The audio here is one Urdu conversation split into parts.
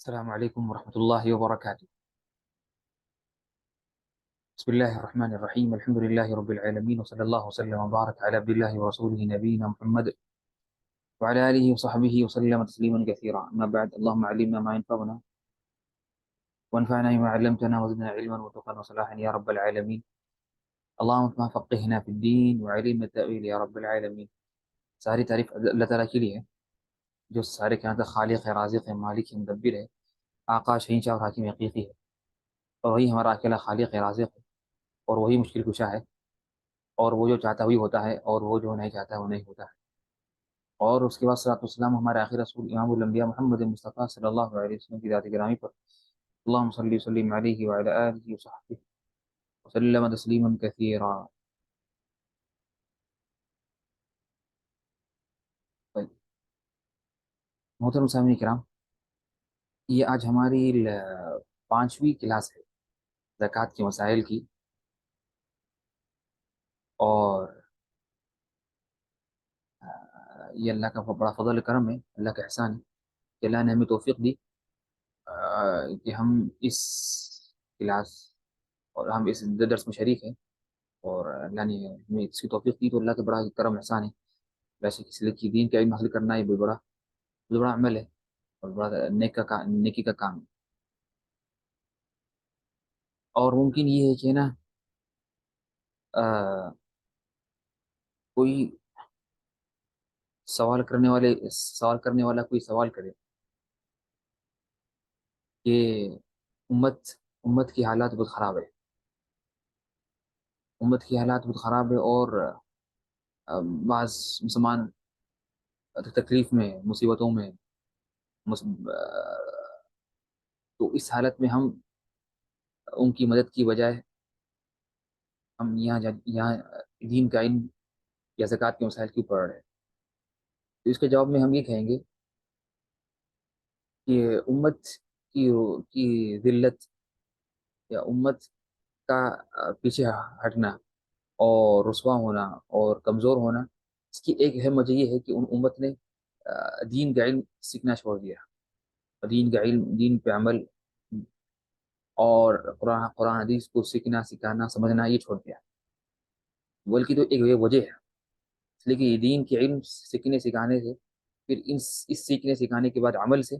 السلام عليكم ورحمة الله وبركاته. بسم الله الرحمن الرحيم. الحمد لله رب العالمين، وصلى الله وسلم وبارك على عبد الله ورسوله نبينا محمد وعلى آله وصحبه وسلم تسليما كثيرا. أما بعد، اللهم علمنا ما ينفعنا وانفعنا بما علمتنا وزدنا علما وتقى وصلاحا يا رب العالمين. اللهم ما فقهنا في الدين وعلمنا التأويل يا رب العالمین. ساری تعریف اللہ تعالیٰ کے لیے ہے جو سارے کائنات کا خالق ہے، رازق ہے، مالک ہے، مدبر ہے، آقا، شہنشاہ اور حاکم حقیقی ہے، اور وہی ہمارا اکیلا خالق ہے، رازق ہے، اور وہی مشکل کشا ہے، اور وہ جو چاہتا وہی ہوتا ہے، اور وہ جو نہیں چاہتا وہ نہیں ہوتا ہے. اور اس کے بعد صلاۃ والسلام ہمارے آخر رسول امام الانبیاء محمد مصطفیٰ صلی اللہ علیہ وسلم کی ذات گرامی پر. اللہم صلی وسلم علیہ وعلی آلہ وصحبہ وسلم تسلیما کثیرا. طيب، محترم سامعین کرام، یہ آج ہماری پانچویں کلاس ہے زکوٰۃ کے مسائل کی. اور یہ اللہ کا بڑا فضل کرم ہے، اللہ کا احسان ہے کہ اللہ نے ہمیں توفیق دی کہ ہم اس کلاس اور ہم اس درس میں شریک ہیں. اور اللہ نے ہمیں اس کی توفیق دی تو اللہ کا بڑا کرم احسان ہے. ویسے کسی لڑکی دین کا علم حاصل کرنا یہ بہت بڑا عمل ہے اور بڑا نیکی کا کام ہے. اور ممکن یہ ہے کہ نا کوئی سوال کرنے والا کوئی سوال کرے کہ امت کی حالات بہت خراب ہے، امت کی حالات بہت خراب ہے، اور بعض مسلمان تکلیف میں، مصیبتوں میں، تو اس حالت میں ہم ان کی مدد کی بجائے ہم یہاں دین کا علم یا زکوٰۃ کے مسائل کیوں پڑھ رہے ہیں. تو اس کے جواب میں ہم یہ کہیں گے کہ امت کی ذلت یا امت کا پیچھے ہٹنا اور رسوا ہونا اور کمزور ہونا، اس کی ایک اہم وجہ یہ ہے کہ ان امت نے دین کا علم سیکھنا چھوڑ دیا، دین کا علم، دین پہ عمل اور قرآن حدیث کو سیکھنا، سکھانا، سمجھنا یہ چھوڑ دیا. بلکہ تو ایک وجہ ہے، اس لیے کہ یہ دین کے علم سیکھنے سکھانے سے، پھر اس سیکھنے سکھانے کے بعد عمل سے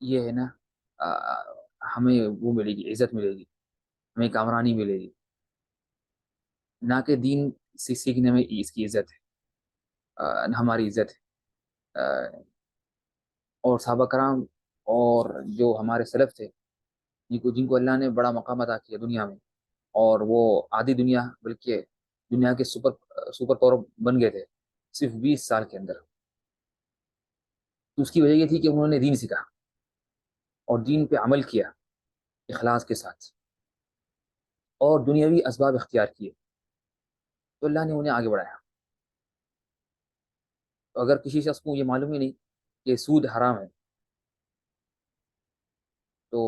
یہ ہے نا ہمیں وہ ملے گی، عزت ملے گی، ہمیں کامرانی ملے گی، نہ کہ دین سے سیکھنے میں اس کی عزت ہے، ہماری عزت ہے. اور صحابہ کرام اور جو ہمارے سلف تھے، جن کو اللہ نے بڑا مقام عطا کیا دنیا میں، اور وہ آدھی دنیا بلکہ دنیا کے سپر پاور بن گئے تھے صرف 20 سال کے اندر. تو اس کی وجہ یہ تھی کہ انہوں نے دین سیکھا اور دین پہ عمل کیا اخلاص کے ساتھ، اور دنیاوی اسباب اختیار کیے، تو اللہ نے انہیں آگے بڑھایا. تو اگر کسی شخص کو یہ معلوم ہی نہیں کہ سود حرام ہے، تو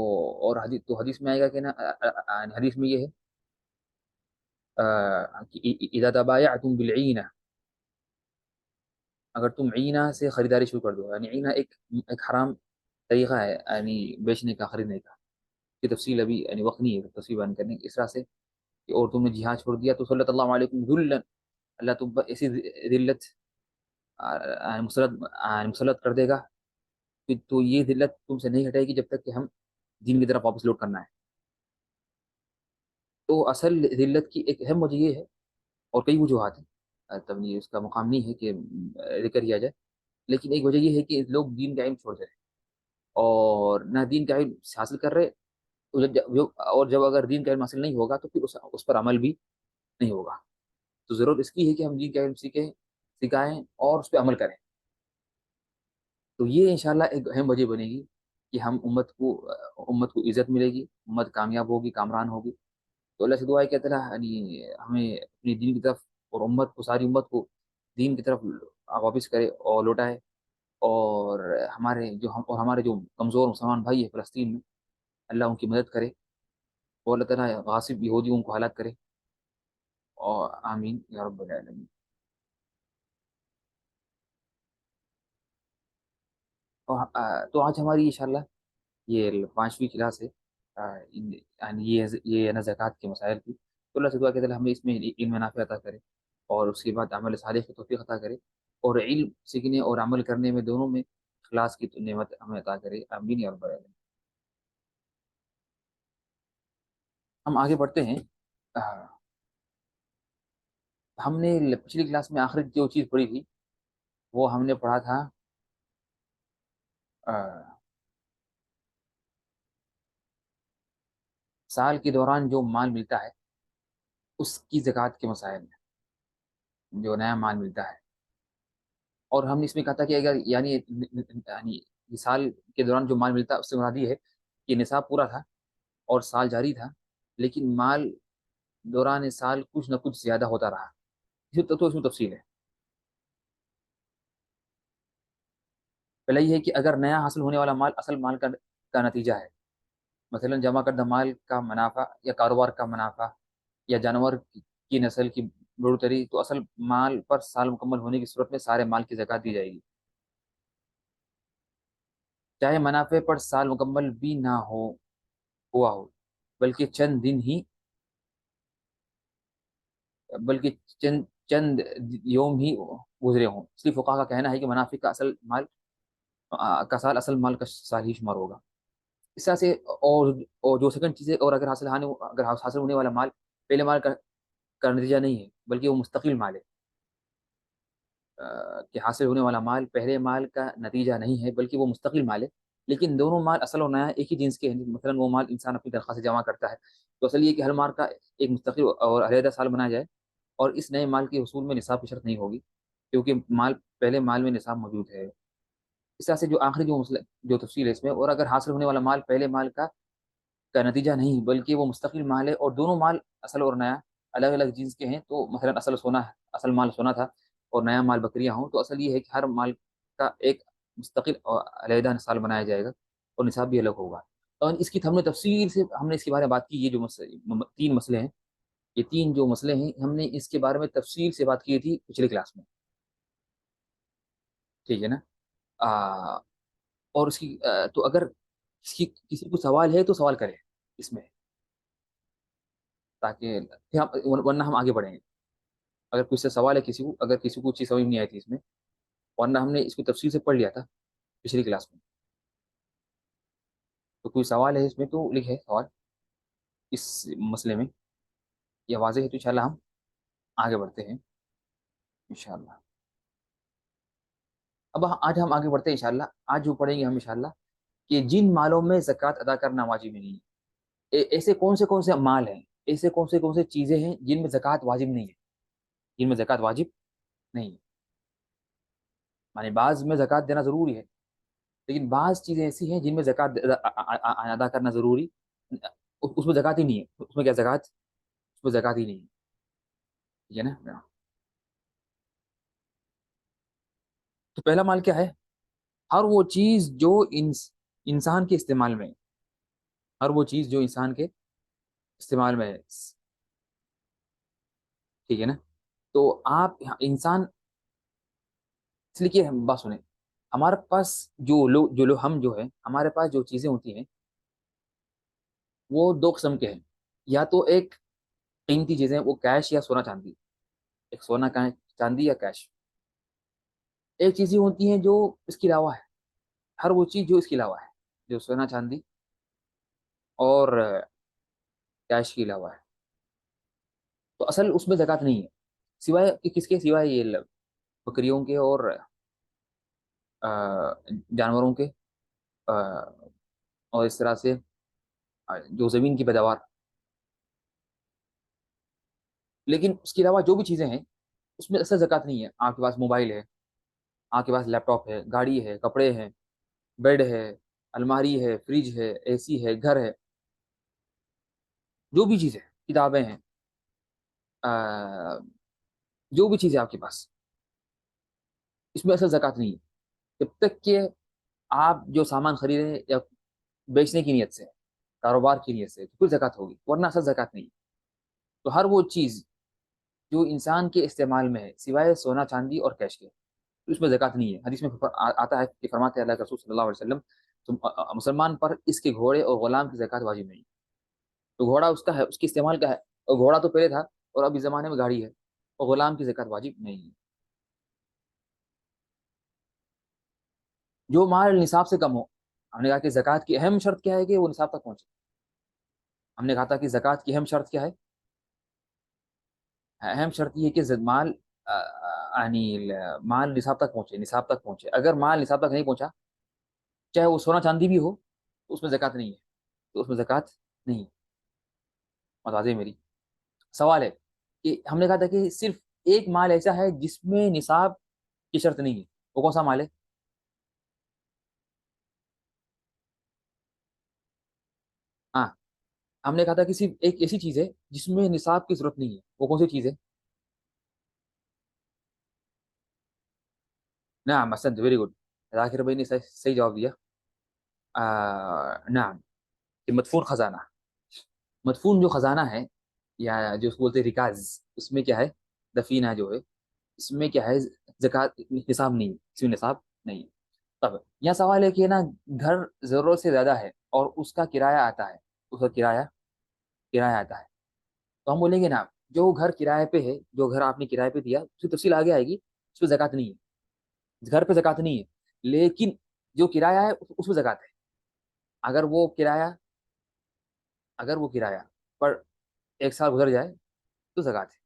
اور حدیث میں آئے گا کہ نا حدیث میں یہ ہے کہ اذا تبایعتم بالعینہ، اگر تم عینہ سے خریداری شروع کر دو، یعنی عینہ ایک حرام طریقہ ہے یعنی بیچنے کا، خریدنے کا. کی تفصیل ابھی یعنی وقت نہیں ہے تفصیل بیان کرنے کی. اس طرح سے کہ اور تم نے جہاد چھوڑ دیا تو صلی اللہ علیکم ذلن، اللہ تم پر ایسی ذلت مسلط کر دے گا کہ تو یہ ذلت تم سے نہیں ہٹے گی جب تک کہ ہم دین کی طرف واپس لوٹ کرنا ہے. تو اصل ذلت کی ایک اہم وجہ یہ ہے، اور کئی وجوہات ہیں، تب یہ اس کا مقام نہیں ہے کہ ذکر کیا جائے، لیکن ایک وجہ یہ ہے کہ لوگ دین کا علم چھوڑ دے رہے ہیں اور نہ دین کا علم حاصل کر رہے. اور جب اگر دین کا علم حاصل نہیں ہوگا تو پھر اس پر عمل بھی نہیں ہوگا. تو ضرورت اس کی ہے کہ ہم دین کا علم سیکھیں، سکھائیں اور اس پہ عمل کریں. تو یہ انشاءاللہ ایک اہم وجہ بنے گی کہ ہم امت کو عزت ملے گی، امت کامیاب ہوگی، کامران ہوگی. تو اللہ سے دعا ہے کہ اللہ یعنی ہمیں اپنی دین کی طرف اور امت کو، ساری امت کو دین کی طرف واپس کرے اور لوٹائے. اور ہمارے جو کمزور مسلمان بھائی ہیں فلسطین میں، اللہ ان کی مدد کرے، اور اللہ تعالیٰ غاصب یہودیوں کو ہلاک کرے. اور آمین یا رب العالمین. تو آج ہماری انشاءاللہ یہ 5ویں کلاس ہے، یعنی یہ نا زکوٰۃ کے مسائل کی، تو اللہ سے دعا کہ اللہ ہمیں اس میں علم نافع عطا کرے، اور اس کے بعد عمل صالح کی توفیق عطا کرے، اور علم سیکھنے اور عمل کرنے میں دونوں میں اخلاص کی نعمت ہمیں عطا کرے، آمین یا رب العالمین۔ ہم آگے بڑھتے ہیں۔ آ، ہم نے پچھلی کلاس میں آخری جو چیز پڑھی تھی وہ ہم نے پڑھا تھا آ، سال کے دوران جو مال ملتا ہے اس کی زکوٰۃ کے مسائل میں، جو نیا مال ملتا ہے، اور ہم نے اس میں کہا تھا کہ اگر یعنی یہ سال کے دوران جو مال ملتا ہے اس سے مراد یہ ہے کہ نصاب پورا تھا اور سال جاری تھا، لیکن مال دوران سال کچھ نہ کچھ زیادہ ہوتا رہا، تو اس میں تفصیل ہے۔ پہلا یہ ہے کہ اگر نیا حاصل ہونے والا مال اصل مال کا نتیجہ ہے، مثلا جمع کردہ مال کا منافع یا کاروبار کا منافع یا جانور کی نسل کی بڑھتری، تو اصل مال پر سال مکمل ہونے کی صورت میں سارے مال کی زکوٰۃ دی جائے گی، چاہے منافع پر سال مکمل بھی نہ ہوا ہو، بلکہ چند دن ہی بلکہ چند یوم ہی گزرے ہوں، اس لیے فقہا کا کہنا ہے کہ منافع کا اصل مال کا سال اصل مال کا سال ہی شمار ہوگا، اس طرح سے۔ اور جو سیکنڈ چیز ہے، اور اگر حاصل ہونے والا مال پہلے مال کا نتیجہ نہیں ہے بلکہ وہ مستقل مال ہے، کہ حاصل ہونے والا مال پہلے مال کا نتیجہ نہیں ہے بلکہ وہ مستقل مال ہے، لیکن دونوں مال اصل اور نیا ایک ہی جنس کے ہیں، مثلا وہ مال انسان اپنی تنخواہ سے جمع کرتا ہے، تو اصل یہ کہ ہر مال کا ایک مستقل اور علیحدہ سال بنایا جائے، اور اس نئے مال کے حصول میں نصاب کی شرط نہیں ہوگی، کیونکہ پہلے مال میں نصاب موجود ہے۔ اس طرح سے جو آخری جو تفصیل ہے اس میں، اور اگر حاصل ہونے والا مال پہلے مال کا نتیجہ نہیں بلکہ وہ مستقل مال ہے، اور دونوں مال اصل اور نیا الگ الگ جنس کے ہیں، تو مثلا اصل مال سونا تھا اور نیا مال بکریاں ہوں، تو اصل یہ ہے کہ ہر مال کا ایک مستقل اور علیحدہ نصاب بنایا جائے گا، اور نصاب بھی الگ ہوگا، اور اس کی ہم نے تفصیل سے ہم نے اس کے بارے میں بات کی، یہ جو 3 مسئلے ہیں، یہ 3 جو مسئلے ہیں ہم نے اس کے بارے میں تفصیل سے بات کی تھی پچھلے کلاس میں، ٹھیک ہے نا؟ اور اس کی تو اگر کسی کو سوال ہے تو سوال کرے اس میں، تاکہ ورنہ ہم آگے بڑھیں گے، اگر کچھ سے سوال ہے اگر کسی کو چیز سمجھ نہیں آئی تھی اس میں، ورنہ ہم نے اس کو تفصیل سے پڑھ لیا تھا پچھلی کلاس میں، تو کوئی سوال ہے اس میں تو لکھے سوال اس مسئلے میں، یہ واضح ہے تو انشاءاللہ ہم آگے بڑھتے ہیں انشاءاللہ۔ اب آج ہم آگے بڑھتے ہیں انشاءاللہ، آج جو پڑھیں گے ہم انشاءاللہ کہ جن مالوں میں زکوٰۃ ادا کرنا واجب نہیں ہے، ایسے کون سے مال ہیں، ایسے کون سے چیزیں ہیں جن میں زکوٰۃ واجب نہیں ہے، جن میں زکوٰۃ واجب نہیں ہے، یعنی بعض میں زکوٰۃ دینا ضروری ہے، لیکن بعض چیزیں ایسی ہیں جن میں زکوٰۃ ادا کرنا ضروری، اس میں زکوٰۃ ہی نہیں ہے، اس میں کیا زکوٰۃ، اس میں زکوٰۃ ہی نہیں ہے، ٹھیک ہے نا؟ تو پہلا مال کیا ہے؟ ہر وہ چیز جو انسان کے استعمال میں ہے، ہر وہ چیز جو انسان کے استعمال میں ہے، ٹھیک ہے نا؟ تو آپ انسان، اس لیے کہ ہم بات سنیں، ہمارے پاس جو لوگ ہم جو ہے ہمارے پاس جو چیزیں ہوتی ہیں وہ 2 قسم کے ہیں، یا تو ایک قیمتی چیزیں، وہ کیش یا سونا چاندی، ایک سونا چاندی یا کیش، ایک چیزیں ہوتی ہیں جو اس کے علاوہ ہے، ہر وہ چیز جو اس کے علاوہ ہے، جو سونا چاندی اور کیش کے علاوہ ہے، تو اصل اس میں زکوٰۃ نہیں ہے، سوائے کہ کس کے، سوائے یہ بکریوں کے اور جانوروں کے، آ، اور اس طرح سے جو زمین کی پیداوار، لیکن اس کے علاوہ جو بھی چیزیں ہیں اس میں اصل زکوٰۃ نہیں ہے۔ آپ کے پاس موبائل ہے، آپ کے پاس لیپ ٹاپ ہے، گاڑی ہے، کپڑے ہیں، بیڈ ہے، الماری ہے، فریج ہے، اے سی ہے، گھر ہے، جو بھی چیز ہے، کتابیں ہیں، جو بھی چیز ہے آپ کے پاس، اس میں اصل زکوٰۃ نہیں ہے، جب تک کہ آپ جو سامان خریدیں یا بیچنے کی نیت سے، کاروبار کی نیت سے، تو کوئی زکوٰۃ ہوگی، ورنہ اصل زکوٰۃ نہیں ہے۔ تو ہر وہ چیز جو انسان کے استعمال میں ہے سوائے سونا چاندی اور کیش کے، تو اس میں زکوٰۃ نہیں ہے۔ حدیث میں آتا ہے کہ فرماتے ہیں اللہ کے رسول صلی اللہ علیہ وسلم، تم مسلمان پر اس کے گھوڑے اور غلام کی زکوٰۃ واجب نہیں۔ تو گھوڑا اس کا ہے، اس کے استعمال کا ہے، اور گھوڑا تو پہلے تھا اور اب اس زمانے میں گاڑی ہے، اور غلام کی زکوٰۃ واجب نہیں ہے۔ جو مال نصاب سے کم ہو، ہم نے کہا کہ زکوٰۃ کی اہم شرط کیا ہے کہ وہ نصاب تک پہنچے۔ ہم نے کہا تھا کہ زکوٰۃ کی اہم شرط کیا ہے؟ اہم شرط یہ ہے کہ مال یعنی مال نصاب تک پہنچے، نصاب تک پہنچے۔ اگر مال نصاب تک نہیں پہنچا، چاہے وہ سونا چاندی بھی ہو، تو اس میں زکوٰۃ نہیں ہے، تو اس میں زکوٰۃ نہیں ہے۔ متوازی میری سوال ہے کہ ہم نے کہا تھا کہ صرف ایک مال ایسا ہے جس میں نصاب کی شرط نہیں ہے، وہ کون سا مال ہے؟ ہاں، ہم نے کہا تھا کہ صرف ایک ایسی چیز ہے جس میں نصاب کی ضرورت نہیں ہے، وہ کون سی چیز ہے؟ نعم احسنت، ویری گڈ، ذاکر بھائی نے صحیح جواب دیا۔ نعم، کہ مدفون خزانہ، مدفون جو خزانہ ہے، یا جو اس کو بولتے ہیں ریکاز، اس میں کیا ہے؟ دفینہ جو ہے، اس میں کیا ہے؟ زکوٰۃ نصاب نہیں ہے، اس میں نصاب نہیں ہے۔ تب یہ سوال ہے کہ نا، گھر ضرورت سے زیادہ ہے اور اس کا کرایہ آتا ہے، اس کا کرایہ آتا ہے، تو ہم بولیں گے نا، جو گھر کرایہ پہ ہے، جو گھر آپ نے کرایہ پہ دیا، اس کی تفصیل آگے آئے گی، اس پہ زکوٰۃ نہیں ہے، گھر پہ زکوٰۃ نہیں ہے، لیکن جو کرایہ ہے اس پہ زکوٰۃ ہے۔ اگر وہ کرایہ اگر وہ کرایہ پر ایک سال گزر جائے تو زکوٰۃ ہے،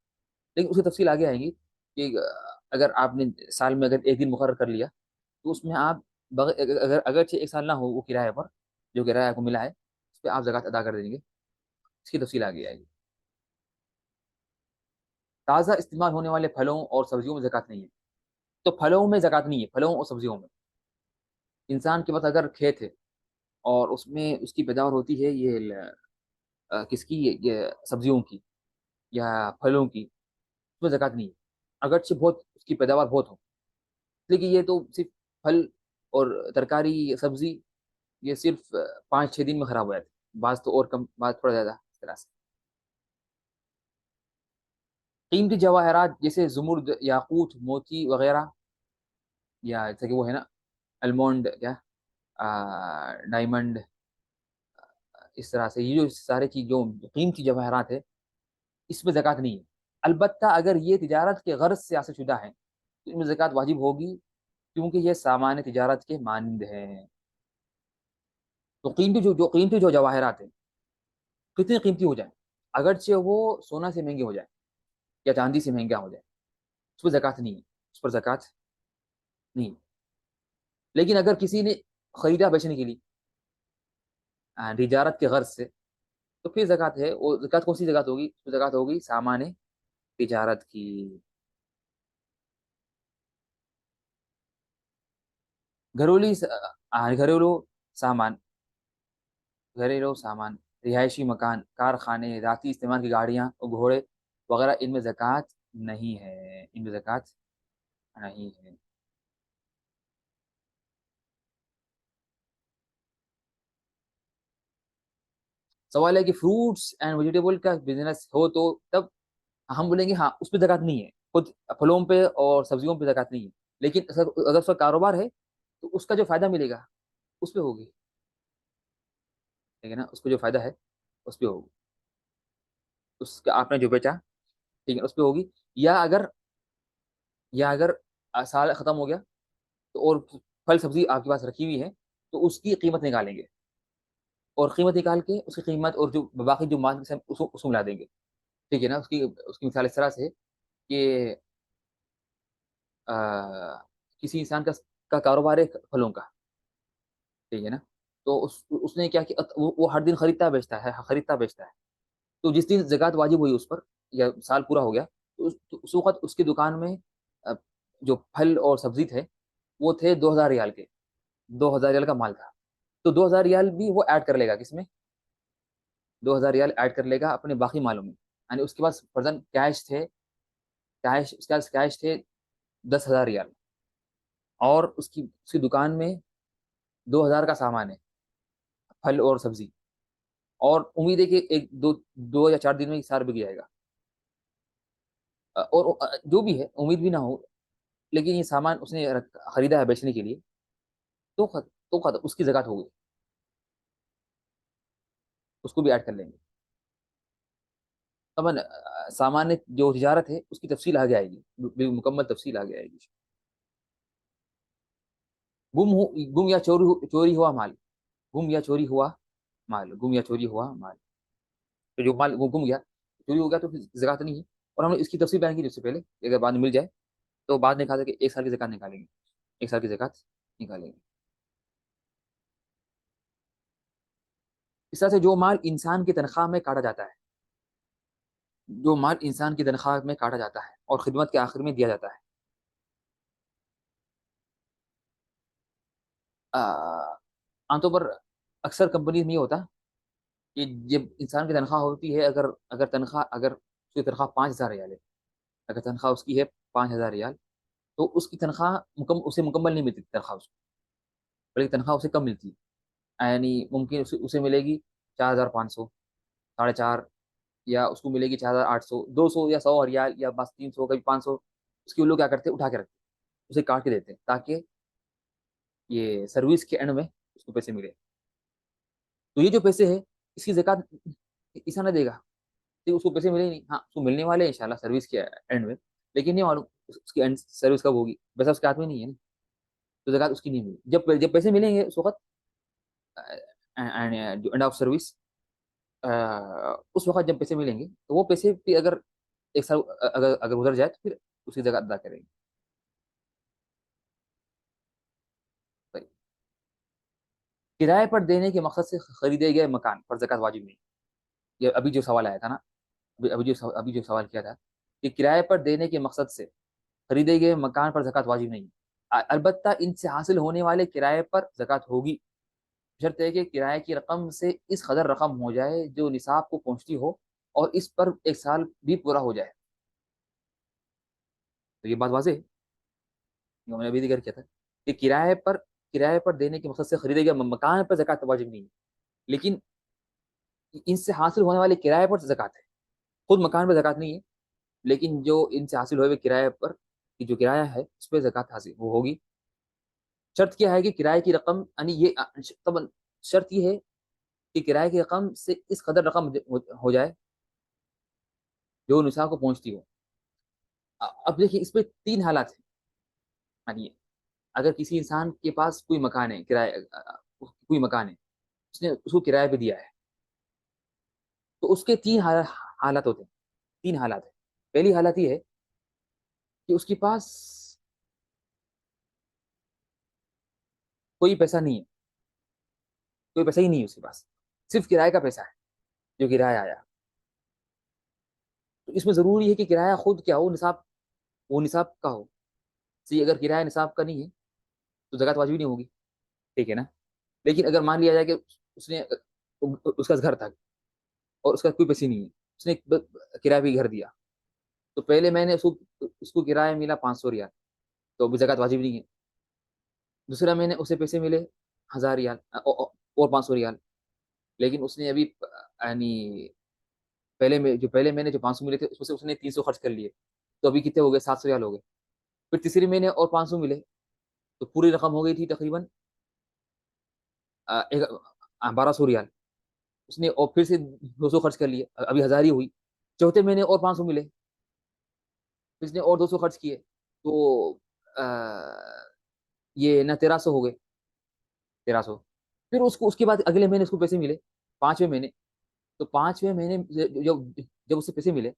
لیکن اس کی تفصیل آگے آئے گی کہ اگر آپ نے سال میں اگر ایک دن مقرر کر لیا، تو اس میں آپ اگر اگرچہ ایک سال نہ ہو وہ کرایہ پر، جو کرایہ آپ کو ملا ہے، اس پہ آپ زکوٰۃ ادا کر دیں گے، اس کی تفصیل آگے آئے گی۔ تازہ استعمال ہونے والے پھلوں اور سبزیوں میں زکوٰۃ نہیں ہے، تو پھلوں میں زکوٰۃ نہیں ہے، پھلوں اور سبزیوں میں۔ انسان کے پاس اگر کھیت ہے اور اس میں اس کی پیداوار ہوتی ہے، یہ کس کی؟ یہ سبزیوں کی یا پھلوں کی، اس میں زکوٰۃ نہیں ہے، اگرچہ بہت اس کی پیداوار بہت ہو، لیکن یہ تو صرف پھل اور ترکاری سبزی، یہ صرف 5 6 دن میں خراب ہو جاتے ہیں، بعض تو اور کم، بعض تھوڑا زیادہ، اس طرح سے۔ قیمتی جواہرات جیسے زمرد، یاقوت، موتی وغیرہ، یا جیسے کہ وہ ہے نا المونڈ، کیا ڈائمنڈ، اس طرح سے یہ جو سارے چیز جو قیمتی جواہرات ہے، اس میں زکوٰۃ نہیں ہے۔ البتہ اگر یہ تجارت کے غرض سے حاصل شدہ ہے تو ان میں زکوٰۃ واجب ہوگی، کیونکہ یہ سامان تجارت کے مانند ہیں۔ تو قیمتی جو جواہرات ہیں، کتنے قیمتی ہو جائیں، اگرچہ وہ سونا سے مہنگے ہو جائیں یا چاندی سے مہنگا ہو جائے، اس پر زکوٰۃ نہیں ہے، اس پر زکوٰۃ نہیں ہے۔ لیکن اگر کسی نے خریدا بیچنے کے لیے تجارت کے غرض سے، تو پھر زکوٰۃ ہے، وہ زکوٰۃ کون سی زکوٰۃ ہوگی؟ اس میں زکوٰۃ ہوگی سامان تجارت کی۔ گھریلو گھریلو سامان، گھریلو سامان، رہائشی مکان، کارخانے، ذاتی استعمال کی گاڑیاں اور گھوڑے وغیرہ، ان میں زکوٰۃ نہیں ہے، ان میں زکوٰۃ نہیں ہے۔ سوال ہے کہ فروٹس اینڈ ویجیٹیبل کا بزنس ہو تو تب ہم بولیں گے ہاں، اس پہ زکوٰۃ نہیں ہے، خود پھلوں پہ اور سبزیوں پہ زکوٰۃ نہیں ہے، لیکن اگر اس کا کاروبار ہے تو اس کا جو فائدہ ملے گا اس پہ ہوگی، ٹھیک ہے نا، اس کو جو فائدہ ہے اس پہ ہوگی، اس کا آپ نے جو بیچا، ٹھیک ہے، اس پہ ہوگی۔ یا اگر سال ختم ہو گیا تو اور پھل سبزی آپ کے پاس رکھی ہوئی ہے، تو اس کی قیمت نکالیں گے، اور قیمت نکال کے اس کی قیمت اور جو باقی جو مال اس کو ملا دیں گے، ٹھیک ہے نا۔ اس کی مثال اس طرح سے ہے کہ آ, کسی انسان کا کاروبار ہے پھلوں کا، ٹھیک ہے نا، تو اس نے کیا کہ وہ ہر دن خریدتا بیچتا ہے، تو جس دن زکوٰۃ واجب ہوئی اس پر، یا سال پورا ہو گیا، تو اس وقت اس کی دکان میں آ, جو پھل اور سبزی تھے، وہ تھے 2000 ریال کے، 2000 ریال کا مال تھا، تو 2000 ریال بھی وہ ایڈ کر لے گا، کس میں؟ 2000 ریال ایڈ کر لے گا اپنے باقی مالوں میں، یعنی اس کے پاس فرضاً کیش تھے 10,000 ریال، اور اس کی دکان میں 2000 کا سامان ہے، پھل اور سبزی، اور امید ہے کہ ایک دو 2 یا 4 دن میں سارا بک جائے گا، اور جو بھی ہے، امید بھی نہ ہو، لیکن یہ سامان اس نے خریدا ہے بیچنے کے لیے، تو اس کی زکات ہوگی، اس کو بھی ایڈ کر لیں گے۔ طبعا سامان جو تجارت ہے اس کی تفصیل آگے آئے گی، مکمل تفصیل آگے آئے گی۔ گم یا چوری ہوا مال، گم یا چوری ہوا مال، گم یا چوری ہوا مال، تو جو مال وہ گم گیا، چوری ہو گیا تو پھر زکات نہیں ہے۔ اور ہم نے اس کی تفصیل بیان کی اس سے پہلے کہ اگر بعد میں مل جائے تو بعد میں کہا تھا کہ ایک سال کی زکات نکالیں گے، ایک سال کی زکات نکالیں گے۔ اس طرح سے جو مال انسان کی تنخواہ میں کاٹا جاتا ہے، جو مال انسان کی تنخواہ میں کاٹا جاتا ہے اور خدمت کے آخر میں دیا جاتا ہے، عام طور پر اکثر کمپنیز میں یہ ہوتا کہ جب انسان کی تنخواہ ہوتی ہے، اگر اس کی تنخواہ 5,000 ریال ہے، اگر تنخواہ اس کی ہے 5,000 ریال، تو اس کی تنخواہ اسے مکمل نہیں ملتی تنخواہ اس کو، بلکہ تنخواہ اسے کم ملتی ہے، یعنی ممکن اسے ملے گی 4,500، 4.5، یا اس کو ملے گی 4,800، 200 یا 100 ریال، یا بس 300، کبھی 500، اس کی وہ لوگ کیا کرتے ہیں اٹھا کے رکھتے ہیں، اسے کاٹ کے دیتے ہیں تاکہ یہ سروس کے اینڈ میں اس کو پیسے ملے۔ تو یہ جو پیسے ہے اس کی زکات ایسا نہ دے گا کہ اس کو پیسے ملے ہی نہیں، ہاں اس کو ملنے والے ہیں انشاءاللہ سروس کے اینڈ میں، لیکن نہیں معلوم اس کی اینڈ سروس کب ہوگی، پیسہ اس کے ہاتھ میں نہیں ہے نا، تو زکات اس کی نہیں ہوگی۔ جب پیسے ملیں گے اس وقت، جو اینڈ آف سروس، اس وقت جب پیسے ملیں گے تو وہ پیسے پھر اگر ایک سال اگر گزر جائے تو پھر اس کی زکات ادا کریں گے۔ طيب. کرائے پر دینے کے مقصد سے خریدے گئے مکان پر زکات واجب نہیں، یہ ابھی جو سوال آیا تھا نا، ابھی جو سوال کیا تھا کہ کرائے پر دینے کے مقصد سے خریدے گئے مکان پر زکات واجب نہیں، البتہ ان سے حاصل ہونے والے کرائے پر زکات ہوگی، شرط ہے کہ کرائے کی رقم سے اس قدر رقم ہو جائے جو نصاب کو پہنچتی ہو اور اس پر ایک سال بھی پورا ہو جائے۔ تو یہ بات واضح ہے جو میں نے ابھی ذکر کیا تھا کہ کرائے پر دینے کے مقصد سے خریدے گئے مکان پر زکات واجب نہیں ہے، لیکن ان سے حاصل ہونے والے کرائے پر زکات ہے، خود مکان پر زکات نہیں ہے، لیکن جو ان سے حاصل ہوئے کرائے پر کی جو کرایہ ہے اس پہ زکات حاصل وہ ہوگی۔ شرط کیا ہے کہ کرائے کی رقم، یعنی یہ طبعا شرط یہ ہے کہ کرائے کی رقم سے اس قدر رقم ہو جائے جو نصاب کو پہنچتی ہو۔ اب دیکھیے اس پہ تین حالات ہیں، یعنی اگر کسی انسان کے پاس کوئی مکان ہے، کوئی مکان ہے، اس نے اس کو کرائے پہ دیا ہے، تو اس کے تین حالات ہوتے ہیں، تین حالات ہیں۔ پہلی حالت یہ ہے کہ اس کے پاس کوئی پیسہ نہیں ہے، کوئی پیسہ ہی نہیں ہے اس کے پاس، صرف کرائے کا پیسہ ہے جو کرایہ آیا، تو اس میں ضروری ہے کہ کرایہ خود کیا ہو، وہ نصاب کا ہو۔ اگر کرایہ نصاب کا نہیں ہے تو زکات واجب نہیں ہوگی، ٹھیک ہے نا؟ لیکن اگر مان لیا جائے کہ اس نے اس کا گھر تھا اور اس کا کوئی پیسے نہیں ہے، اس نے کرایہ بھی گھر دیا، تو پہلے میں نے اس کو کرایہ ملا 500 ریال، تو ابھی زکات واجب نہیں ہے۔ دوسرا میں نے اسے پیسے ملے 1,000 ریال اور 500 ریال، لیکن اس نے ابھی یعنی پہلے میں نے جو 500 ملے تھے اس میں سے اس نے 300 خرچ کر لیے، تو ابھی کتنے ہو گئے، 700 ریال ہو گئے۔ پھر تیسری مہینے اور 500 ملے، تو پوری رقم ہو گئی تھی تقریباً 1,200 ریال، اس نے اور پھر سے 200 خرچ کر لیے، ابھی 1,000 ہی ہوئی۔ چوتھے مہینے اور 500 ملے، اس نے اور 200 خرچ کیے، تو آ, یہ نہ 1,300 ہو گئے، 1,300۔ پھر اس کے بعد اگلے مہینے اس کو پیسے ملے، 5ویں مہینے، تو 5ویں مہینے جب اسے پیسے ملے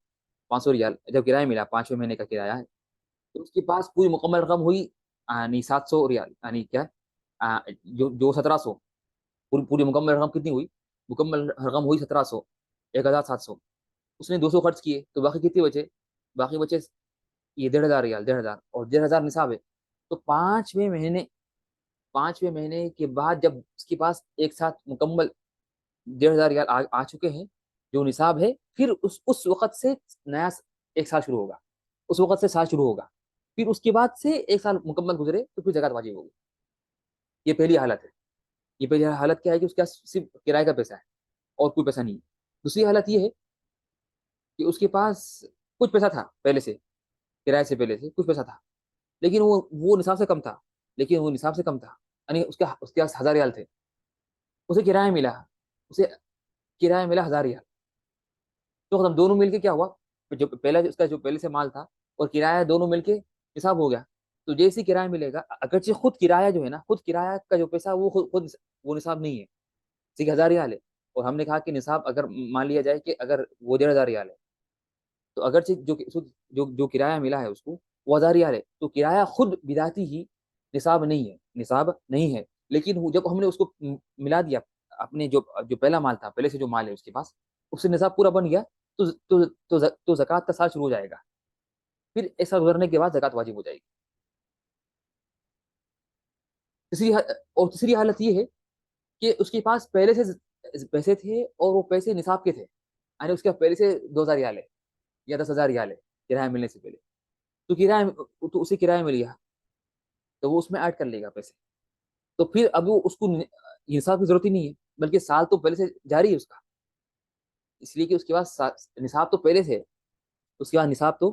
500 ریال، جب کرایہ ملا 5ویں مہینے کا کرایہ ہے، تو اس کے پاس پوری مکمل رقم ہوئی یعنی 700 ریال، یعنی کیا جو 1,700، پوری مکمل رقم کتنی ہوئی، مکمل رقم ہوئی 1,700، 1,700۔ اس نے 200 خرچ کیے تو باقی کتنے بچے، باقی بچے یہ 1,500 ریال، 1,500، اور 1,500 نصاب ہے۔ تو 5ویں مہینے کے بعد جب اس کے پاس ایک ساتھ مکمل 1,500 ریال آ چکے ہیں جو نصاب ہے، پھر اس وقت سے نیا ایک سال شروع ہوگا، اس وقت سے سال شروع ہوگا، پھر اس کے بعد سے ایک سال مکمل گزرے تو پھر زکات واجب ہوگی۔ یہ پہلی حالت ہے، یہ پہلی حالت کیا ہے کہ اس کے پاس صرف کرایہ کا پیسہ ہے اور کوئی پیسہ نہیں ہے۔ دوسری حالت یہ ہے کہ اس کے پاس کچھ پیسہ تھا پہلے سے، کرایہ سے پہلے سے کچھ پیسہ تھا، لیکن وہ نصاب سے کم تھا، لیکن وہ نصاب سے کم تھا، یعنی اس کے پاس 1000 ریال تھے، اسے کرایہ ملا، اسے کرایہ ملا 1000 ریال، تو ختم، دونوں مل کے کیا ہوا، جو پہلا اس کا جو پہلے سے مال تھا اور کرایہ دونوں مل کے حساب ہو گیا. تو جیسے کرایہ ملے گا، اگرچہ خود کرایہ جو ہے نا، خود کرایہ کا جو پیسہ وہ خود وہ نصاب نہیں ہے، ٹھیک ہے، 1000 ریال ہے. اور ہم نے کہا کہ نصاب اگر مان لیا جائے کہ اگر وہ 1500 ریال ہے، تو اگرچہ جو کرایہ ملا ہے اس کو وہ 1000 ریال ہے، تو کرایہ خود بذاتی ہی نصاب نہیں ہے، نصاب نہیں ہے. لیکن جب ہم نے اس کو ملا دیا اپنے جو پہلا مال تھا، پہلے سے جو مال ہے اس کے پاس، اس سے نصاب پورا بن گیا، تو زکوٰۃ کا سال شروع ہو جائے گا. پھر ایسا گزرنے کے بعد زکوٰۃ واجب ہو جائے گی. اور تیسری حالت یہ ہے کہ اس کے پاس پہلے سے پیسے تھے اور وہ پیسے نصاب کے تھے، یعنی اس کے پہلے سے 2000 ریال ہے یا 10,000 ریال ہے کرایہ ملنے سے پہلے، تو تو اسے کرایہ مل گیا، تو وہ اس میں ایڈ کر لے گا پیسے. تو پھر اب وہ اس کو نصاب کی ضرورت ہی نہیں ہے، بلکہ سال تو پہلے سے جاری ہے اس کا، اس لیے کہ اس کے پاس نصاب تو پہلے سے ہے، اس کے بعد نصاب تو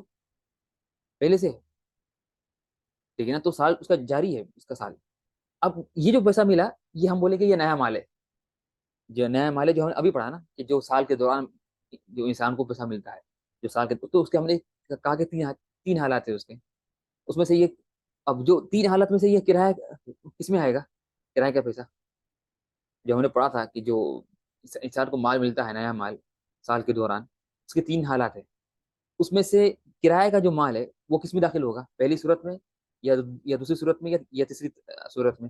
پہلے سے ہے، ٹھیک ہے نا، تو سال اس کا جاری ہے اس کا سال. اب یہ جو پیسہ ملا، یہ ہم بولے کہ یہ نیا مال ہے، جو نیا مال ہے، جو ہم نے ابھی پڑھا نا کہ جو سال کے دوران جو انسان کو پیسہ ملتا ہے، جو سال کے، تو اس کے ہم نے کہا کہ تین حالات ہیں اس کے، اس میں سے یہ، اب جو تین حالت میں سے یہ کرایہ کس میں آئے گا، کرایہ کا پیسہ جو ہم نے پڑھا تھا کہ جو انسان کو مال ملتا ہے نیا مال سال کے دوران، اس کے تین حالات ہیں. اس میں سے کرایہ کا جو مال ہے وہ کس میں داخل ہوگا، پہلی صورت میں یا دوسری صورت میں یا تیسری صورت میں.